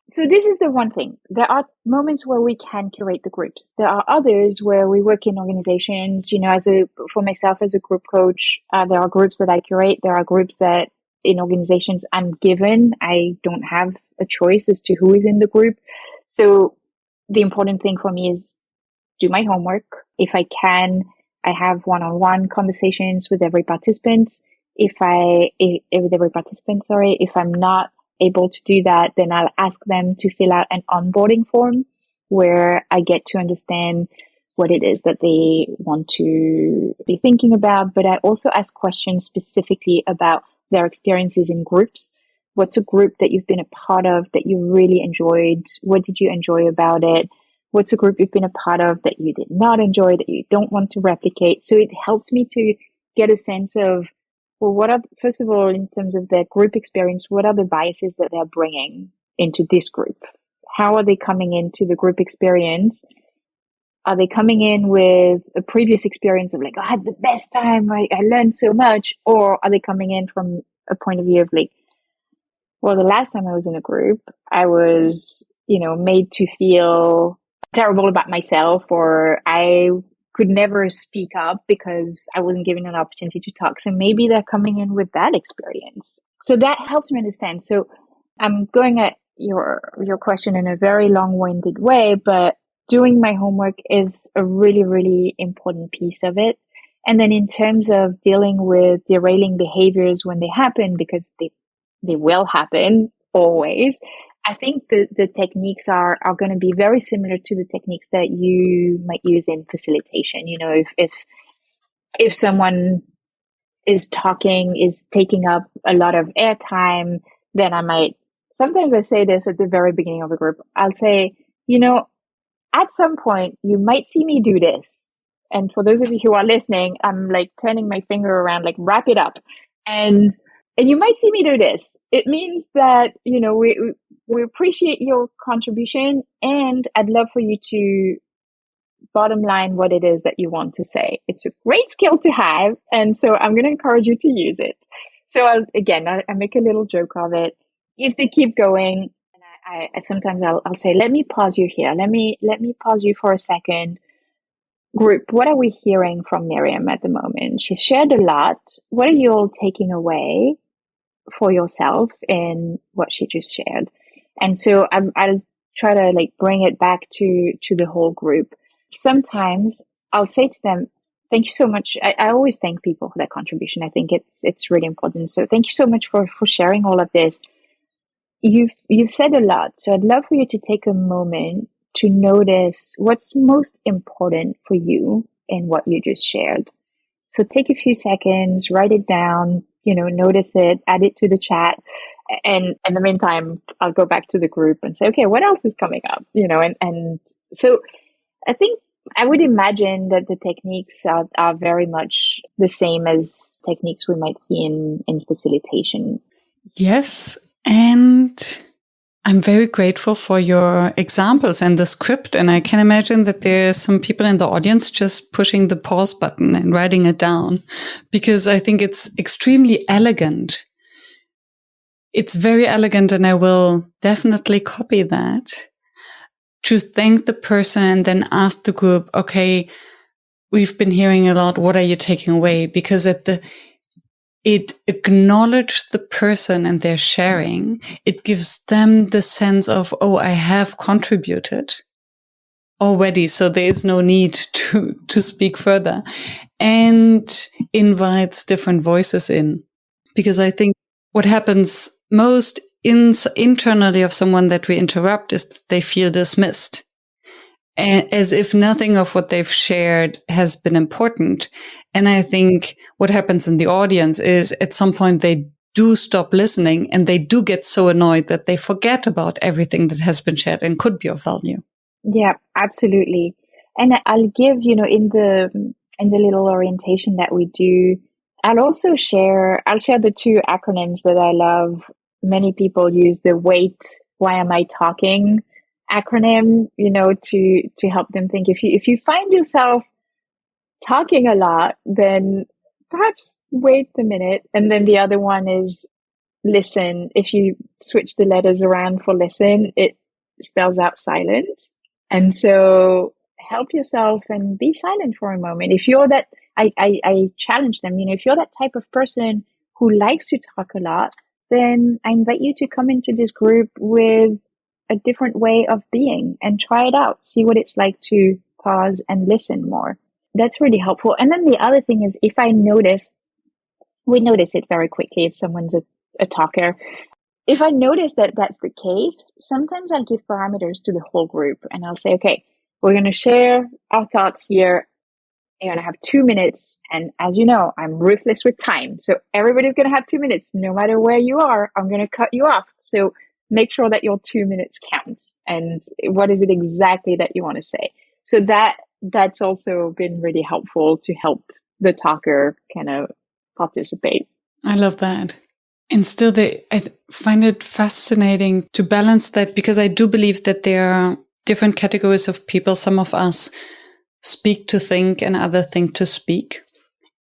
So this is the one thing. There are moments where we can curate the groups. There are others where we work in organizations. For myself as a group coach, there are groups that I curate. There are groups that in organizations I'm given. I don't have a choice as to who is in the group. So the important thing for me is do my homework. If I can, I have one-on-one conversations with every participant. If I'm not able to do that, then I'll ask them to fill out an onboarding form where I get to understand what it is that they want to be thinking about. But I also ask questions specifically about their experiences in groups. What's a group that you've been a part of that you really enjoyed? What did you enjoy about it? What's a group you've been a part of that you did not enjoy, that you don't want to replicate? So it helps me to get a sense of, well, first of all, in terms of their group experience, what are the biases that they're bringing into this group? How are they coming into the group experience? Are they coming in with a previous experience of like, I had the best time, I learned so much? Or are they coming in from a point of view of like, well, the last time I was in a group, I was, made to feel terrible about myself, or I could never speak up because I wasn't given an opportunity to talk. So maybe they're coming in with that experience. So that helps me understand. So I'm going at your question in a very long-winded way, but doing my homework is a really, really important piece of it. And then in terms of dealing with derailing behaviors when they happen, because they will happen always, I think the techniques are going to be very similar to the techniques that you might use in facilitation. If someone is taking up a lot of airtime, then I might, sometimes I say this at the very beginning of a group, I'll say, at some point you might see me do this. And for those of you who are listening, I'm like turning my finger around, like wrap it up. And you might see me do this. It means that, we appreciate your contribution, and I'd love for you to bottom line what it is that you want to say. It's a great skill to have, and so I'm going to encourage you to use it. So I make a little joke of it. If they keep going, and I sometimes I'll say, let me pause you here. Let me pause you for a second. Group, what are we hearing from Miriam at the moment? She's shared a lot. What are you all taking away for yourself in what she just shared? And so I'll try to like bring it back to the whole group. Sometimes I'll say to them, thank you so much. I always thank people for their contribution. I think it's really important. So thank you so much for sharing all of this. You've said a lot. So I'd love for you to take a moment to notice what's most important for you in what you just shared. So take a few seconds, write it down, notice it, add it to the chat. And in the meantime, I'll go back to the group and say, okay, what else is coming up? And so I think I would imagine that the techniques are very much the same as techniques we might see in facilitation. Yes. And I'm very grateful for your examples and the script. And I can imagine that there's some people in the audience just pushing the pause button and writing it down, because I think it's extremely elegant. it's very elegant, and I will definitely copy that, to thank the person and then ask the group, okay, we've been hearing a lot. What are you taking away? Because it acknowledges the person and their sharing. It gives them the sense of, oh, I have contributed already, so there is no need to speak further, and invites different voices in. Because I think what happens most internally of someone that we interrupt is that they feel dismissed, as if nothing of what they've shared has been important. And I think what happens in the audience is at some point they do stop listening, and they do get so annoyed that they forget about everything that has been shared and could be of value. Yeah, absolutely. And I'll give, in the little orientation that we do, I'll share the two acronyms that I love. Many people use the wait, why am I talking acronym, to help them think. If you find yourself talking a lot, then perhaps wait a minute. And then the other one is listen. If you switch the letters around for listen, it spells out silent. And so help yourself and be silent for a moment. If you're that, I challenge them, if you're that type of person who likes to talk a lot, then I invite you to come into this group with a different way of being and try it out. See what it's like to pause and listen more. That's really helpful. And then the other thing is, if I notice, we notice it very quickly if someone's a talker. If I notice that that's the case, sometimes I'll give parameters to the whole group, and I'll say, okay, we're going to share our thoughts here. You're going to have 2 minutes. And as you know, I'm ruthless with time. So everybody's going to have 2 minutes. No matter where you are, I'm going to cut you off. So make sure that your 2 minutes counts. And what is it exactly that you want to say? So that's also been really helpful to help the talker kind of participate. I love that. And still, I find it fascinating to balance that, because I do believe that there are different categories of people. Some of us speak to think, and others think to speak.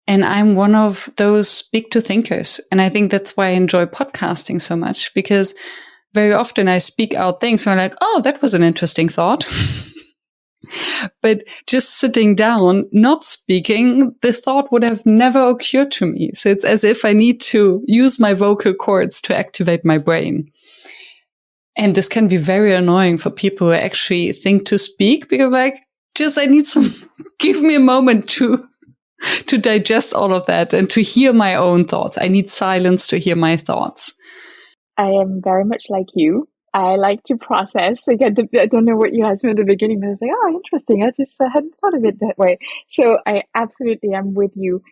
And I'm one of those speak to thinkers. And I think that's why I enjoy podcasting so much, because very often I speak out things and I'm like, oh, that was an interesting thought. But just sitting down, not speaking, the thought would have never occurred to me. So it's as if I need to use my vocal cords to activate my brain. And this can be very annoying for people who actually think to speak, because I need give me a moment to digest all of that and to hear my own thoughts. I need silence to hear my thoughts. I am very much like you. I like to process. I don't know what you asked me at the beginning, but I was like, oh, interesting. I just hadn't thought of it that way. So I absolutely am with you.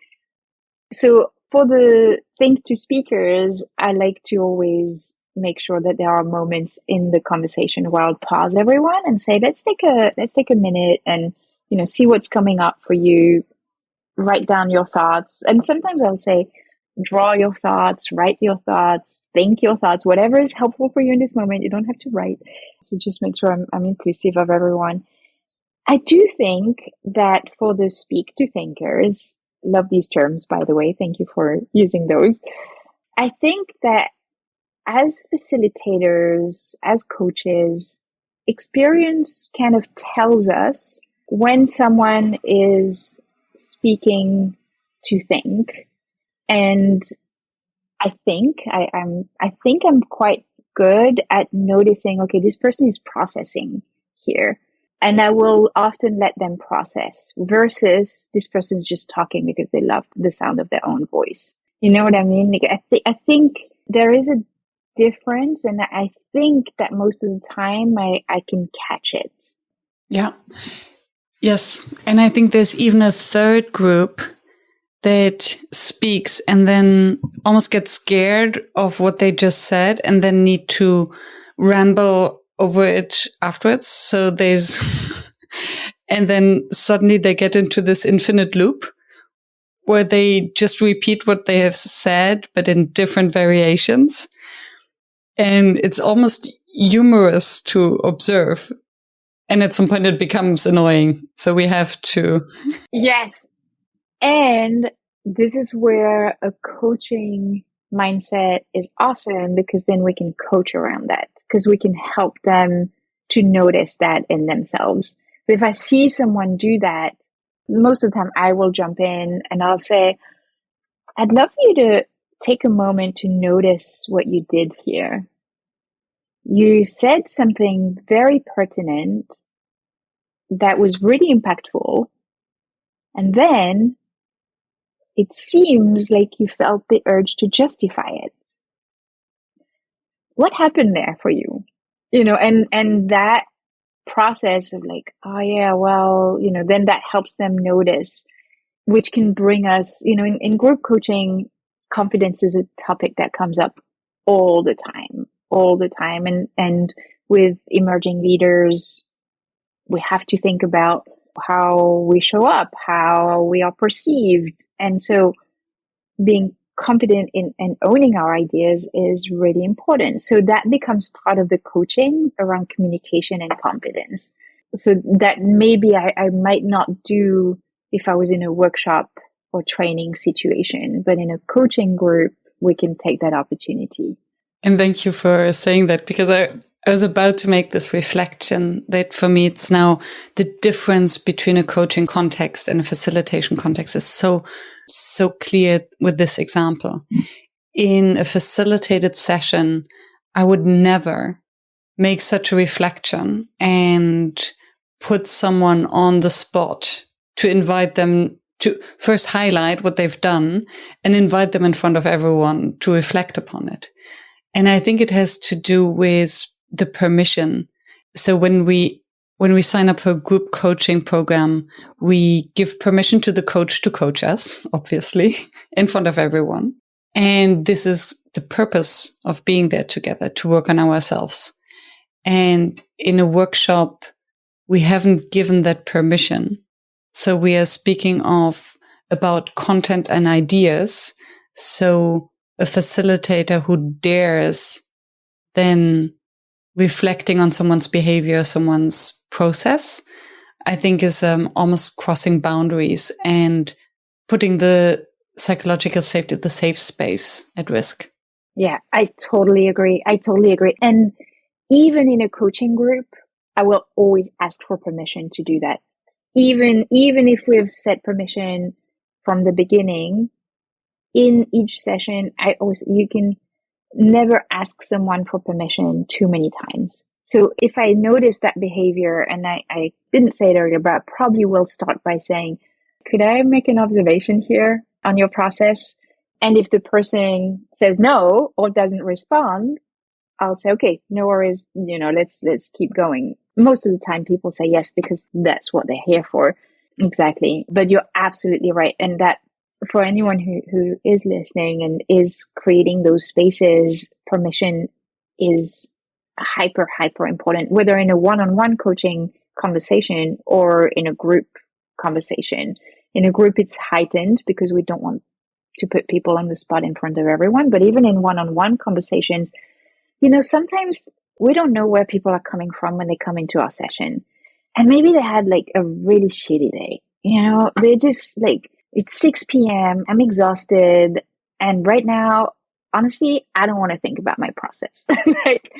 So for the think to speakers, I like to always make sure that there are moments in the conversation where I'll pause everyone and say, let's take a minute and, see what's coming up for you. Write down your thoughts. And sometimes I'll say, draw your thoughts, write your thoughts, think your thoughts, whatever is helpful for you in this moment. You don't have to write. So just make sure I'm inclusive of everyone. I do think that for the speak to thinkers, love these terms, by the way, thank you for using those. I think that as facilitators, as coaches, experience kind of tells us when someone is speaking to think. And I think I'm quite good at noticing, okay, this person is processing here. And I will often let them process versus this person's just talking because they love the sound of their own voice. You know what I mean? I think there is a difference, and I think that most of the time I can catch it. Yeah. Yes. And I think there's even a third group that speaks and then almost gets scared of what they just said and then need to ramble over it afterwards. So there's, and then suddenly they get into this infinite loop where they just repeat what they have said, but in different variations. And it's almost humorous to observe. And at some point it becomes annoying. So we have to. Yes. And this is where a coaching mindset is awesome because then we can coach around that, because we can help them to notice that in themselves. So if I see someone do that, most of the time I will jump in and I'll say, I'd love for you to take a moment to notice what you did here. You said something very pertinent that was really impactful, and then it seems like you felt the urge to justify it. What happened there for you? And that process of like, oh yeah, well, then that helps them notice, which can bring us, in group coaching, confidence is a topic that comes up all the time. And with emerging leaders, we have to think about how we show up, how we are perceived. And so being confident in and owning our ideas is really important. So that becomes part of the coaching around communication and confidence. So that maybe I might not do if I was in a workshop or training situation, but in a coaching group, we can take that opportunity. And thank you for saying that, because I was about to make this reflection that for me, it's now the difference between a coaching context and a facilitation context is so clear with this example. In a facilitated session, I would never make such a reflection and put someone on the spot to invite them to first highlight what they've done and invite them in front of everyone to reflect upon it. And I think it has to do with the permission. So when we sign up for a group coaching program, we give permission to the coach to coach us, obviously, in front of everyone. And this is the purpose of being there together, to work on ourselves. And in a workshop, we haven't given that permission. So we are speaking about content and ideas. So a facilitator who dares then reflecting on someone's behavior, someone's process, I think is almost crossing boundaries and putting the psychological safety, the safe space, at risk. Yeah, I totally agree. And even in a coaching group, I will always ask for permission to do that. Even if we've set permission from the beginning, in each session, you can never ask someone for permission too many times. So if I notice that behavior, and I didn't say it earlier, but I probably will start by saying, could I make an observation here on your process? And if the person says no or doesn't respond, I'll say, okay, no worries, let's keep going. Most of the time people say yes, because that's what they're here for. Exactly. But you're absolutely right. And that for anyone who is listening and is creating those spaces, permission is hyper important, whether in a one-on-one coaching conversation or in a group conversation. In a group, it's heightened because we don't want to put people on the spot in front of everyone. But even in one-on-one conversations, sometimes we don't know where people are coming from when they come into our session. And maybe they had like a really shitty day. They just like, it's 6 p.m. I'm exhausted. And right now, honestly, I don't want to think about my process. Like,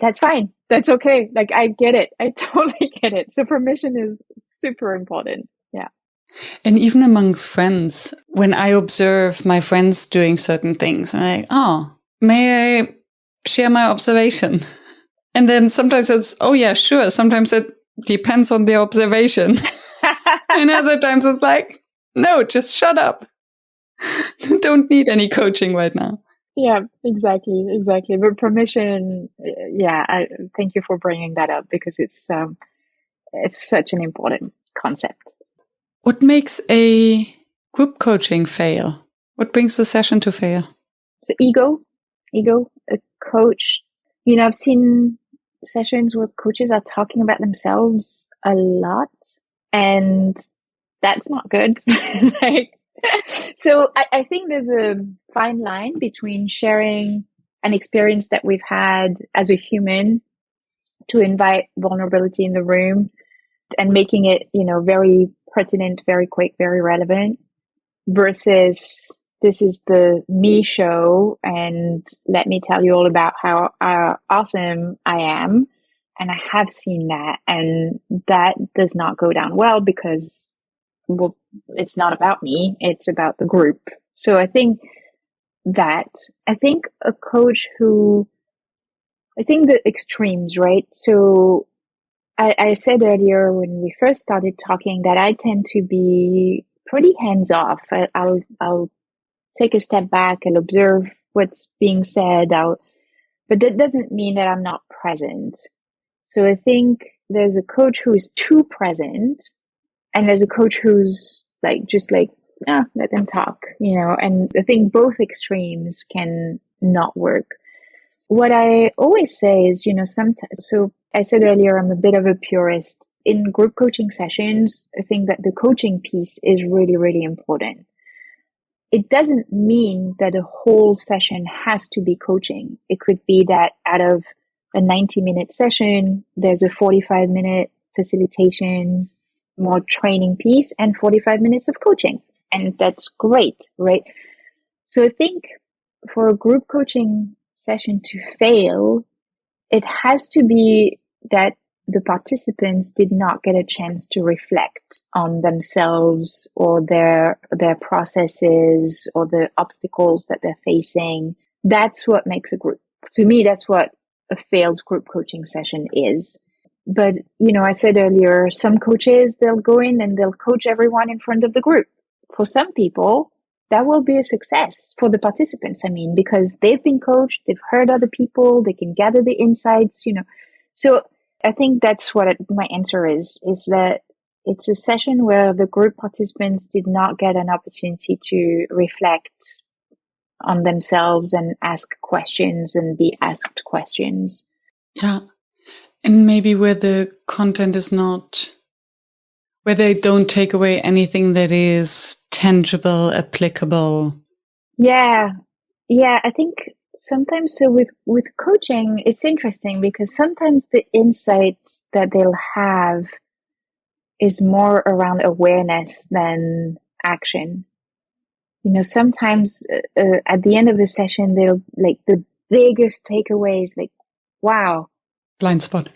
that's fine. That's okay. Like, I get it. I totally get it. So permission is super important. Yeah. And even amongst friends, when I observe my friends doing certain things, I'm like, oh, may I share my observation? And then sometimes it's, oh yeah, sure. Sometimes it depends on the observation. And other times it's like, no, just shut up. Don't need any coaching right now. Yeah, exactly. But permission, I thank you for bringing that up, because it's such an important concept. What makes a group coaching fail? What brings the session to fail? So ego, a coach. I've seen sessions where coaches are talking about themselves a lot, and that's not good. So I think there's a fine line between sharing an experience that we've had as a human to invite vulnerability in the room and making it, very pertinent, very quick, very relevant, versus this is the me show, and let me tell you all about how awesome I am. And I have seen that, and that does not go down well because, well, it's not about me, it's about the group. So I think a coach I think the extremes, right? So I said earlier when we first started talking that I tend to be pretty hands off. I'll take a step back and observe what's being said. But that doesn't mean that I'm not present. So I think there's a coach who is too present, and there's a coach who's let them talk, and I think both extremes can not work. What I always say is, sometimes, so I said earlier, I'm a bit of a purist. In group coaching sessions, I think that the coaching piece is really, really important. It doesn't mean that a whole session has to be coaching. It could be that out of a 90-minute session, there's a 45-minute facilitation, more training piece, and 45 minutes of coaching. And that's great, right? So I think for a group coaching session to fail, it has to be that the participants did not get a chance to reflect on themselves or their processes or the obstacles that they're facing. That's what makes a group. To me, that's what a failed group coaching session is. But, I said earlier, some coaches, they'll go in and they'll coach everyone in front of the group. For some people, that will be a success for the participants. I mean, because they've been coached, they've heard other people, they can gather the insights, So I think that's what my answer is that it's a session where the group participants did not get an opportunity to reflect on themselves and ask questions and be asked questions. Yeah. And maybe where the content is not, where they don't take away anything that is tangible, applicable. Yeah. I think sometimes, so with coaching, it's interesting because sometimes the insights that they'll have is more around awareness than action. Sometimes at the end of a session, they'll the biggest takeaways, wow. Blind spot.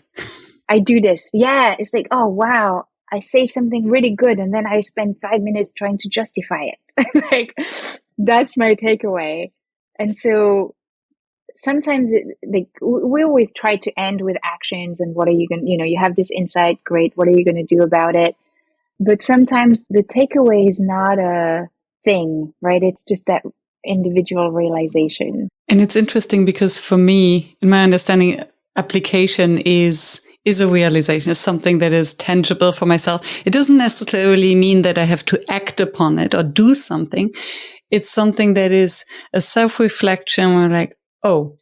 I do this. Yeah. It's oh, wow. I say something really good and then I spend 5 minutes trying to justify it. That's my takeaway. And so sometimes we always try to end with actions and what are you going to, you have this insight, great. What are you going to do about it? But sometimes the takeaway is not a thing, right? It's just that individual realization. And it's interesting because for me, in my understanding, application is a realization, is something that is tangible for myself. It doesn't necessarily mean that I have to act upon it or do something. It's something that is a self-reflection where oh,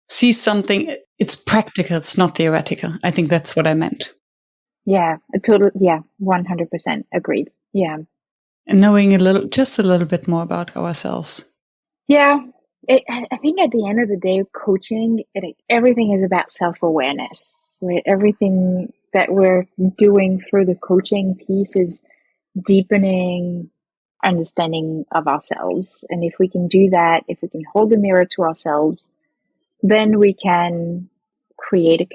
see something. It's practical. It's not theoretical. I think that's what I meant. Yeah, 100% agreed. Yeah. And knowing just a little bit more about ourselves. Yeah. I think at the end of the day, coaching, everything is about self-awareness, right? Everything that we're doing through the coaching piece is deepening understanding of ourselves. And if we can do that, if we can hold the mirror to ourselves, then we can create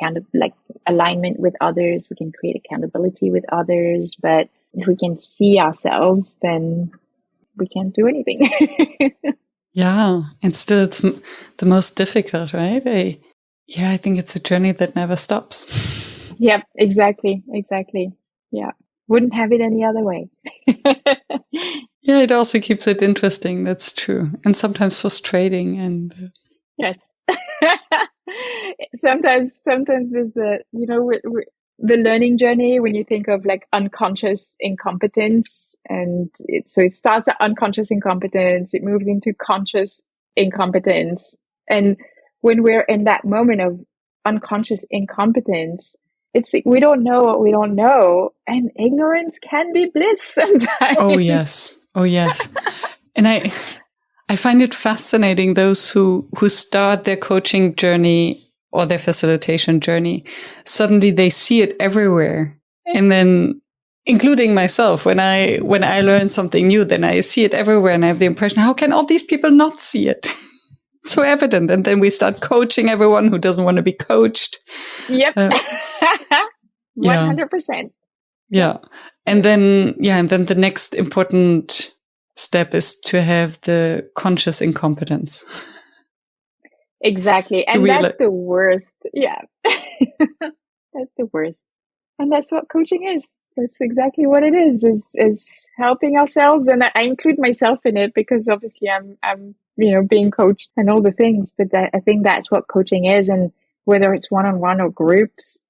alignment with others. We can create accountability with others. But if we can see ourselves, then we can't do anything. Yeah. And still it's the most difficult, right? I think it's a journey that never stops. Yep, exactly. Yeah. Wouldn't have it any other way. Yeah, it also keeps it interesting. That's true. And sometimes frustrating and yes. Sometimes there's the learning journey when you think of unconscious incompetence, and it starts at unconscious incompetence, it moves into conscious incompetence, and when we're in that moment of unconscious incompetence, it's we don't know what we don't know, and ignorance can be bliss sometimes. Oh yes. And I find it fascinating, those who start their coaching journey or their facilitation journey, suddenly they see it everywhere. And then including myself, when I learn something new, then I see it everywhere and I have the impression, how can all these people not see it? It's so evident. And then we start coaching everyone who doesn't want to be coached. Yep. 100%. Yeah. And then the next important step is to have the conscious incompetence. Exactly. And that's the worst. Yeah. That's the worst. And that's what coaching is. That's exactly what it is helping ourselves. And I include myself in it because obviously I'm being coached and all the things, but I think that's what coaching is. And whether it's one-on-one or groups,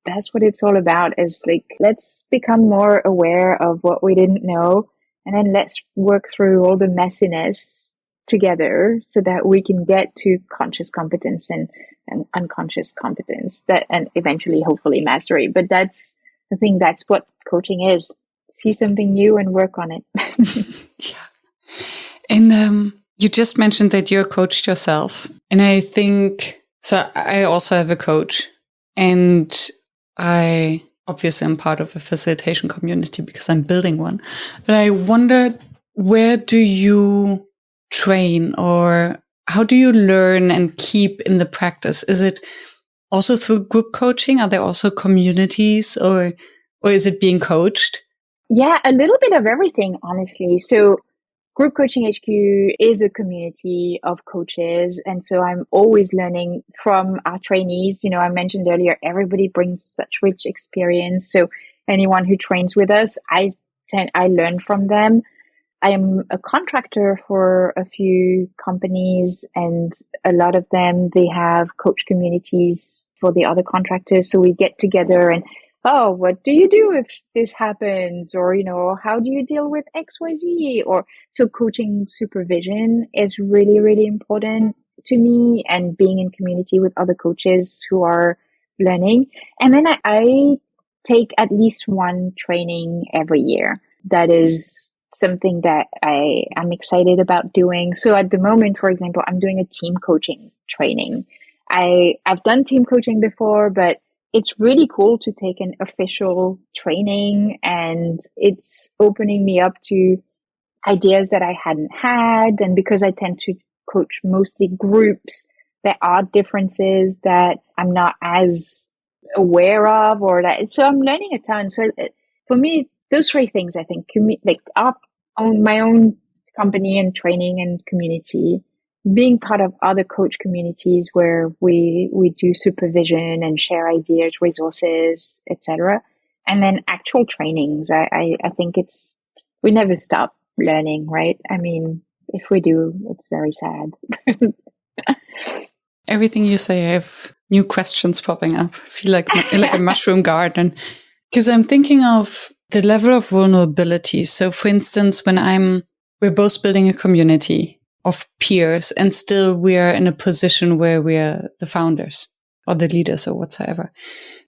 that's what it's all about, is like, let's become more aware of what we didn't know. And then let's work through all the messiness together so that we can get to conscious competence and unconscious competence, and eventually, hopefully, mastery. But I think that's what coaching is. See something new and work on it. Yeah. And you just mentioned that you're coached yourself. And I think, so I also have a coach, and I obviously am part of a facilitation community because I'm building one. But I wondered, where do you train, or how do you learn and keep in the practice? Is it also through group coaching? Are there also communities, or is it being coached? Yeah, a little bit of everything, honestly. So Group Coaching HQ is a community of coaches. And so I'm always learning from our trainees. I mentioned earlier, everybody brings such rich experience. So anyone who trains with us, I learn from them. I am a contractor for a few companies, and a lot of them, they have coach communities for the other contractors. So we get together and, oh, what do you do if this happens? Or, how do you deal with XYZ? So coaching supervision is really, really important to me, and being in community with other coaches who are learning. And then I take at least one training every year. That is something that I'm excited about doing. So at the moment, for example, I'm doing a team coaching training. I've done team coaching before, but it's really cool to take an official training, and it's opening me up to ideas that I hadn't had. And because I tend to coach mostly groups, there are differences that I'm not as aware of, so I'm learning a ton. So for me, those three things, I think, my own company and training and community, being part of other coach communities where we do supervision and share ideas, resources, etc. And then actual trainings. I think we never stop learning, right? I mean, if we do, it's very sad. Everything you say, I have new questions popping up. I feel like a mushroom garden. Because I'm thinking of the level of vulnerability. So for instance, we're both building a community of peers, and still we are in a position where we are the founders or the leaders or whatsoever.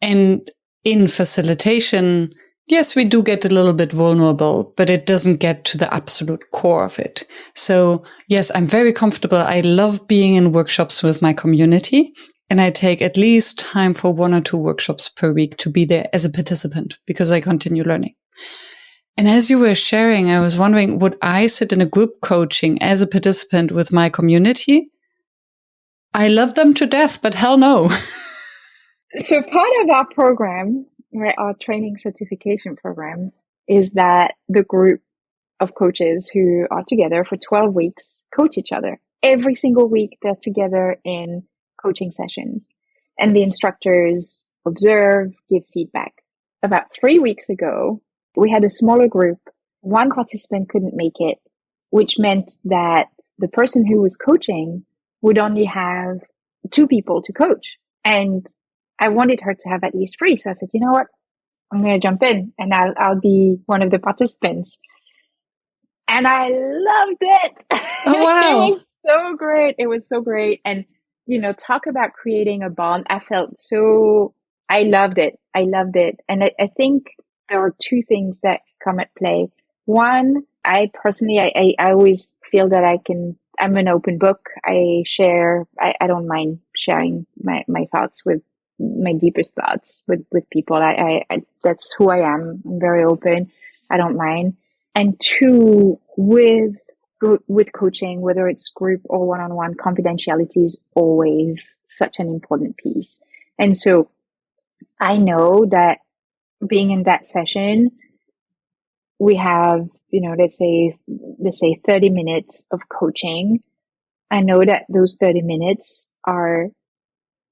And in facilitation, yes, we do get a little bit vulnerable, but it doesn't get to the absolute core of it. So yes, I'm very comfortable. I love being in workshops with my community, and I take at least time for 1 or 2 workshops per week to be there as a participant because I continue learning. And as you were sharing, I was wondering, would I sit in a group coaching as a participant with my community? I love them to death, but hell no. So part of our program, right, our training certification program, is that the group of coaches who are together for 12 weeks coach each other. Every single week, they're together in coaching sessions, and the instructors observe, give feedback. About 3 weeks ago, we had a smaller group. One participant couldn't make it, which meant that the person who was coaching would only have 2 people to coach. And I wanted her to have at least 3. So I said, you know what? I'm going to jump in and I'll be one of the participants. And I loved it. Oh, wow. It was so great. It was so great. And, talk about creating a bond. I loved it. I loved it. And I think there are 2 things that come at play. One, I personally, I always feel that I'm an open book. I don't mind sharing my thoughts with my deepest thoughts with people. I that's who I am. I'm very open. I don't mind. And two, with coaching, whether it's group or one-on-one, confidentiality is always such an important piece. And so I know that being in that session, we have, let's say 30 minutes of coaching. I know that those 30 minutes are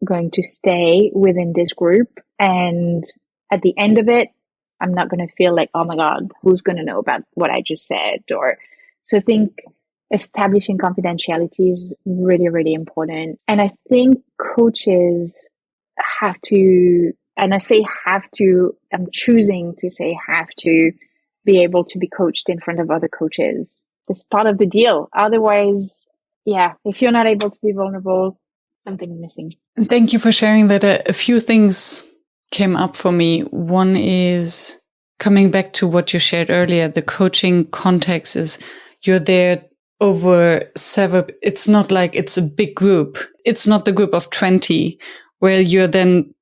going to stay within this group. And at the end of it, I'm not going to feel like, oh my God, who's going to know about what I just said? So I think establishing confidentiality is really, really important. And I think coaches have to, and I say have to, I'm choosing to say have to be able to be coached in front of other coaches. That's part of the deal. Otherwise, yeah, if you're not able to be vulnerable, something's missing. Thank you for sharing that. A few things came up for me. One is coming back to what you shared earlier. The coaching context is you're there over several, it's not like it's a big group. It's not the group of 20 where you're then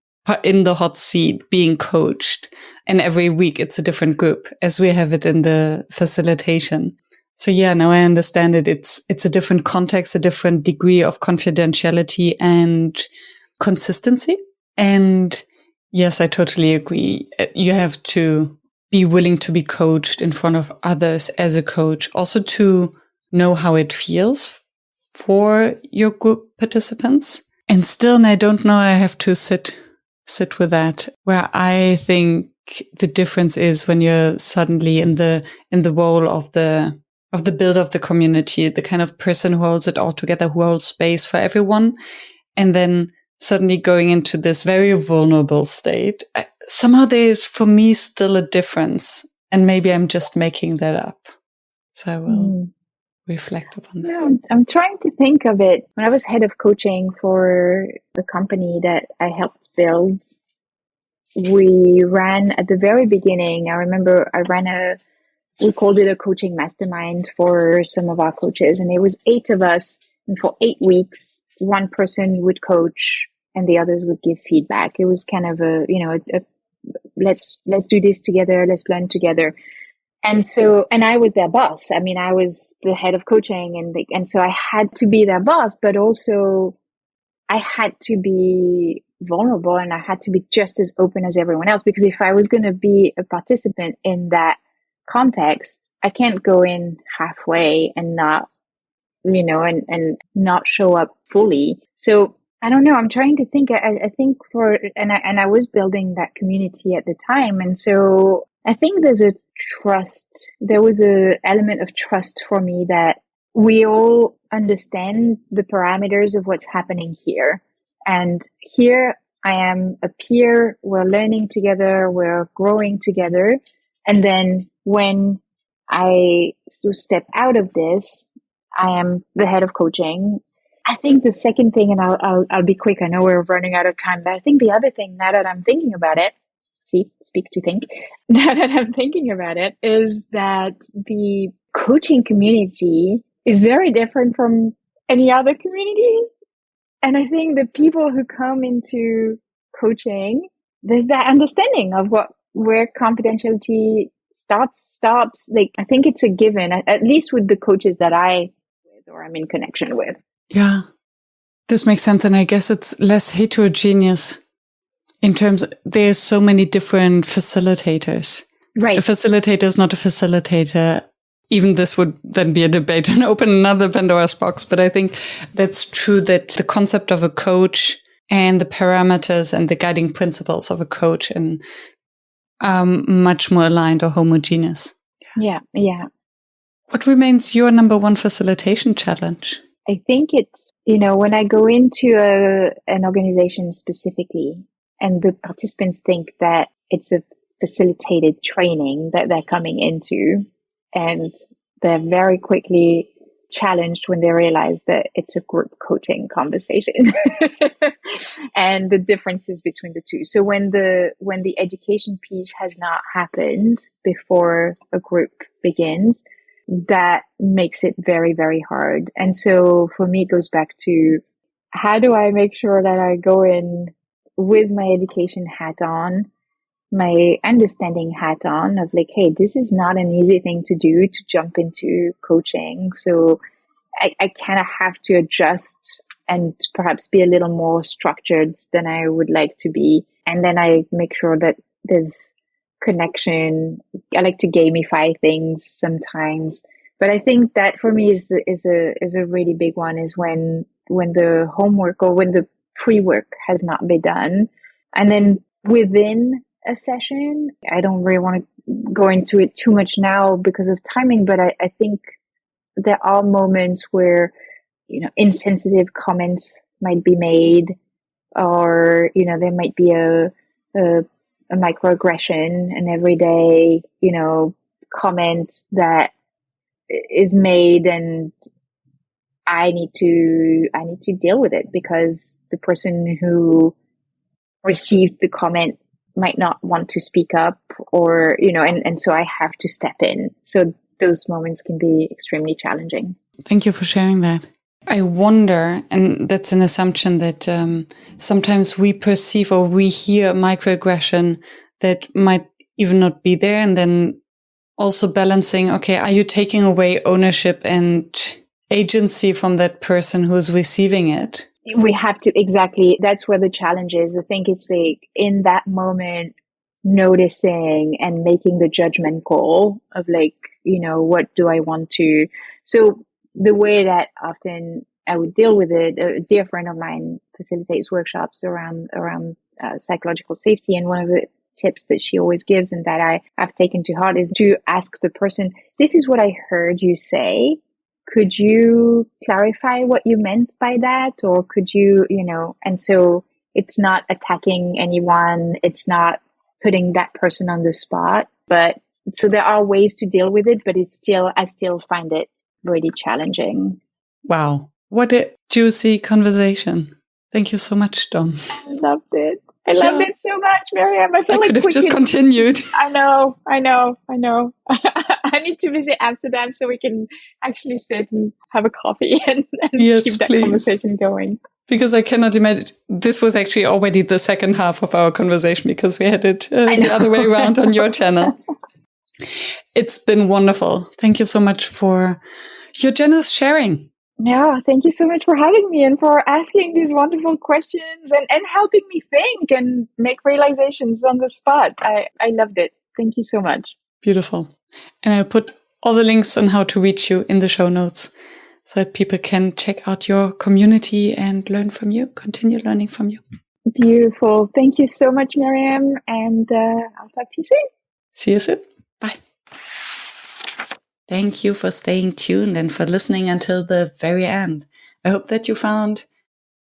in the hot seat being coached. And every week it's a different group as we have it in the facilitation. So yeah, now I understand it. It's a different context, a different degree of confidentiality and consistency. And yes, I totally agree. You have to be willing to be coached in front of others as a coach, also to know how it feels for your group participants. And still, and I don't know, I have to sit with that, where I think the difference is when you're suddenly in the role of the builder of the community, the kind of person who holds it all together, who holds space for everyone. And then suddenly going into this very vulnerable state. Somehow there's, for me, still a difference. And maybe I'm just making that up. So I will reflect upon that. No, I'm trying to think of it. When I was head of coaching for the company that I helped build, we ran at the very beginning. I remember we called it a coaching mastermind for some of our coaches. And it was 8 of us. And for 8 weeks, one person would coach and the others would give feedback. It was kind of let's do this together. Let's learn together. And I was their boss. I mean, I was the head of coaching and so I had to be their boss, but also I had to be vulnerable and I had to be just as open as everyone else, because if I was going to be a participant in that context, I can't go in halfway and not, and not show up fully. So I don't know. I'm trying to think. I think I was building that community at the time. And so I think there was a element of trust for me that we all understand the parameters of what's happening here. And here I am a peer. We're learning together. We're growing together. And then when I step out of this, I am the head of coaching. I think the second thing, and I'll be quick. I know we're running out of time, but I think the other thing, now that I'm thinking about it, speak to think, now that I'm thinking about it, is that the coaching community is very different from any other communities. And I think the people who come into coaching, there's that understanding of where confidentiality stops. Like, I think it's a given, at least with the coaches that I'm in connection with. Yeah, this makes sense. And I guess it's less heterogeneous in terms of, there's so many different facilitators. Right. A facilitator is not a facilitator. Even this would then be a debate and open another Pandora's box. But I think that's true, that the concept of a coach and the parameters and the guiding principles of a coach are much more aligned or homogeneous. Yeah. What remains your number one facilitation challenge? I think it's, when I go into an organization specifically and the participants think that it's a facilitated training that they're coming into, and they're very quickly challenged when they realize that it's a group coaching conversation and the differences between the two. So when the education piece has not happened before a group begins, that makes it very, very hard. And so for me, it goes back to, how do I make sure that I go in with my education hat on, my understanding hat on of like, hey, this is not an easy thing to do, to jump into coaching. So I kind of have to adjust and perhaps be a little more structured than I would like to be. And then I make sure that there's connection. I like to gamify things sometimes. But I think that for me is a really big one, is when the homework or when the pre-work has not been done. And then within a session, I don't really want to go into it too much now because of timing, but I think there are moments where, insensitive comments might be made, or, there might be a microaggression, an everyday, comment that is made, and I need to deal with it because the person who received the comment might not want to speak up, or, and so I have to step in. So those moments can be extremely challenging. Thank you for sharing that. I wonder, and that's an assumption, that sometimes we perceive or we hear microaggression that might even not be there, and then also balancing, okay, are you taking away ownership and agency from that person who's receiving it? We have to, exactly. That's where the challenge is. I think it's like in that moment, noticing and making the judgment call of like, what do I want to? So the way that often I would deal with it, a dear friend of mine facilitates workshops around psychological safety. And one of the tips that she always gives and that I have taken to heart is to ask the person, this is what I heard you say. Could you clarify what you meant by that? Or could you, and so it's not attacking anyone. It's not putting that person on the spot, but so there are ways to deal with it, but I still find it really challenging. Wow. What a juicy conversation. Thank you so much, Dom. I loved it. I loved it so much, Miriam. I feel like could have just continued. I know. I need to visit Amsterdam so we can actually sit and have a coffee and keep that conversation going. Because I cannot imagine, this was actually already the second half of our conversation because we had it the other way around on your channel. It's been wonderful. Thank you so much for your generous sharing. Yeah, thank you so much for having me and for asking these wonderful questions and helping me think and make realizations on the spot. I loved it. Thank you so much. Beautiful. And I'll put all the links on how to reach you in the show notes so that people can check out your community and learn from you, continue learning from you. Beautiful. Thank you so much, Miriam. And I'll talk to you soon. See you soon. Bye. Thank you for staying tuned and for listening until the very end. I hope that you found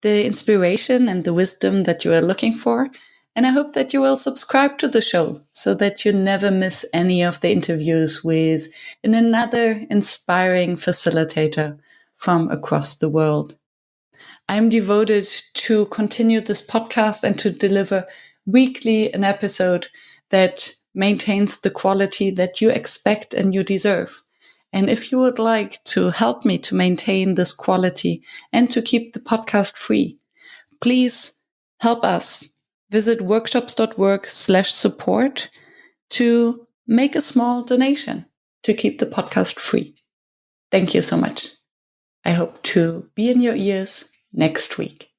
the inspiration and the wisdom that you are looking for. And I hope that you will subscribe to the show so that you never miss any of the interviews with another inspiring facilitator from across the world. I'm devoted to continue this podcast and to deliver weekly an episode that maintains the quality that you expect and you deserve. And if you would like to help me to maintain this quality and to keep the podcast free, please help us. Visit workshops.work/support to make a small donation to keep the podcast free. Thank you so much. I hope to be in your ears next week.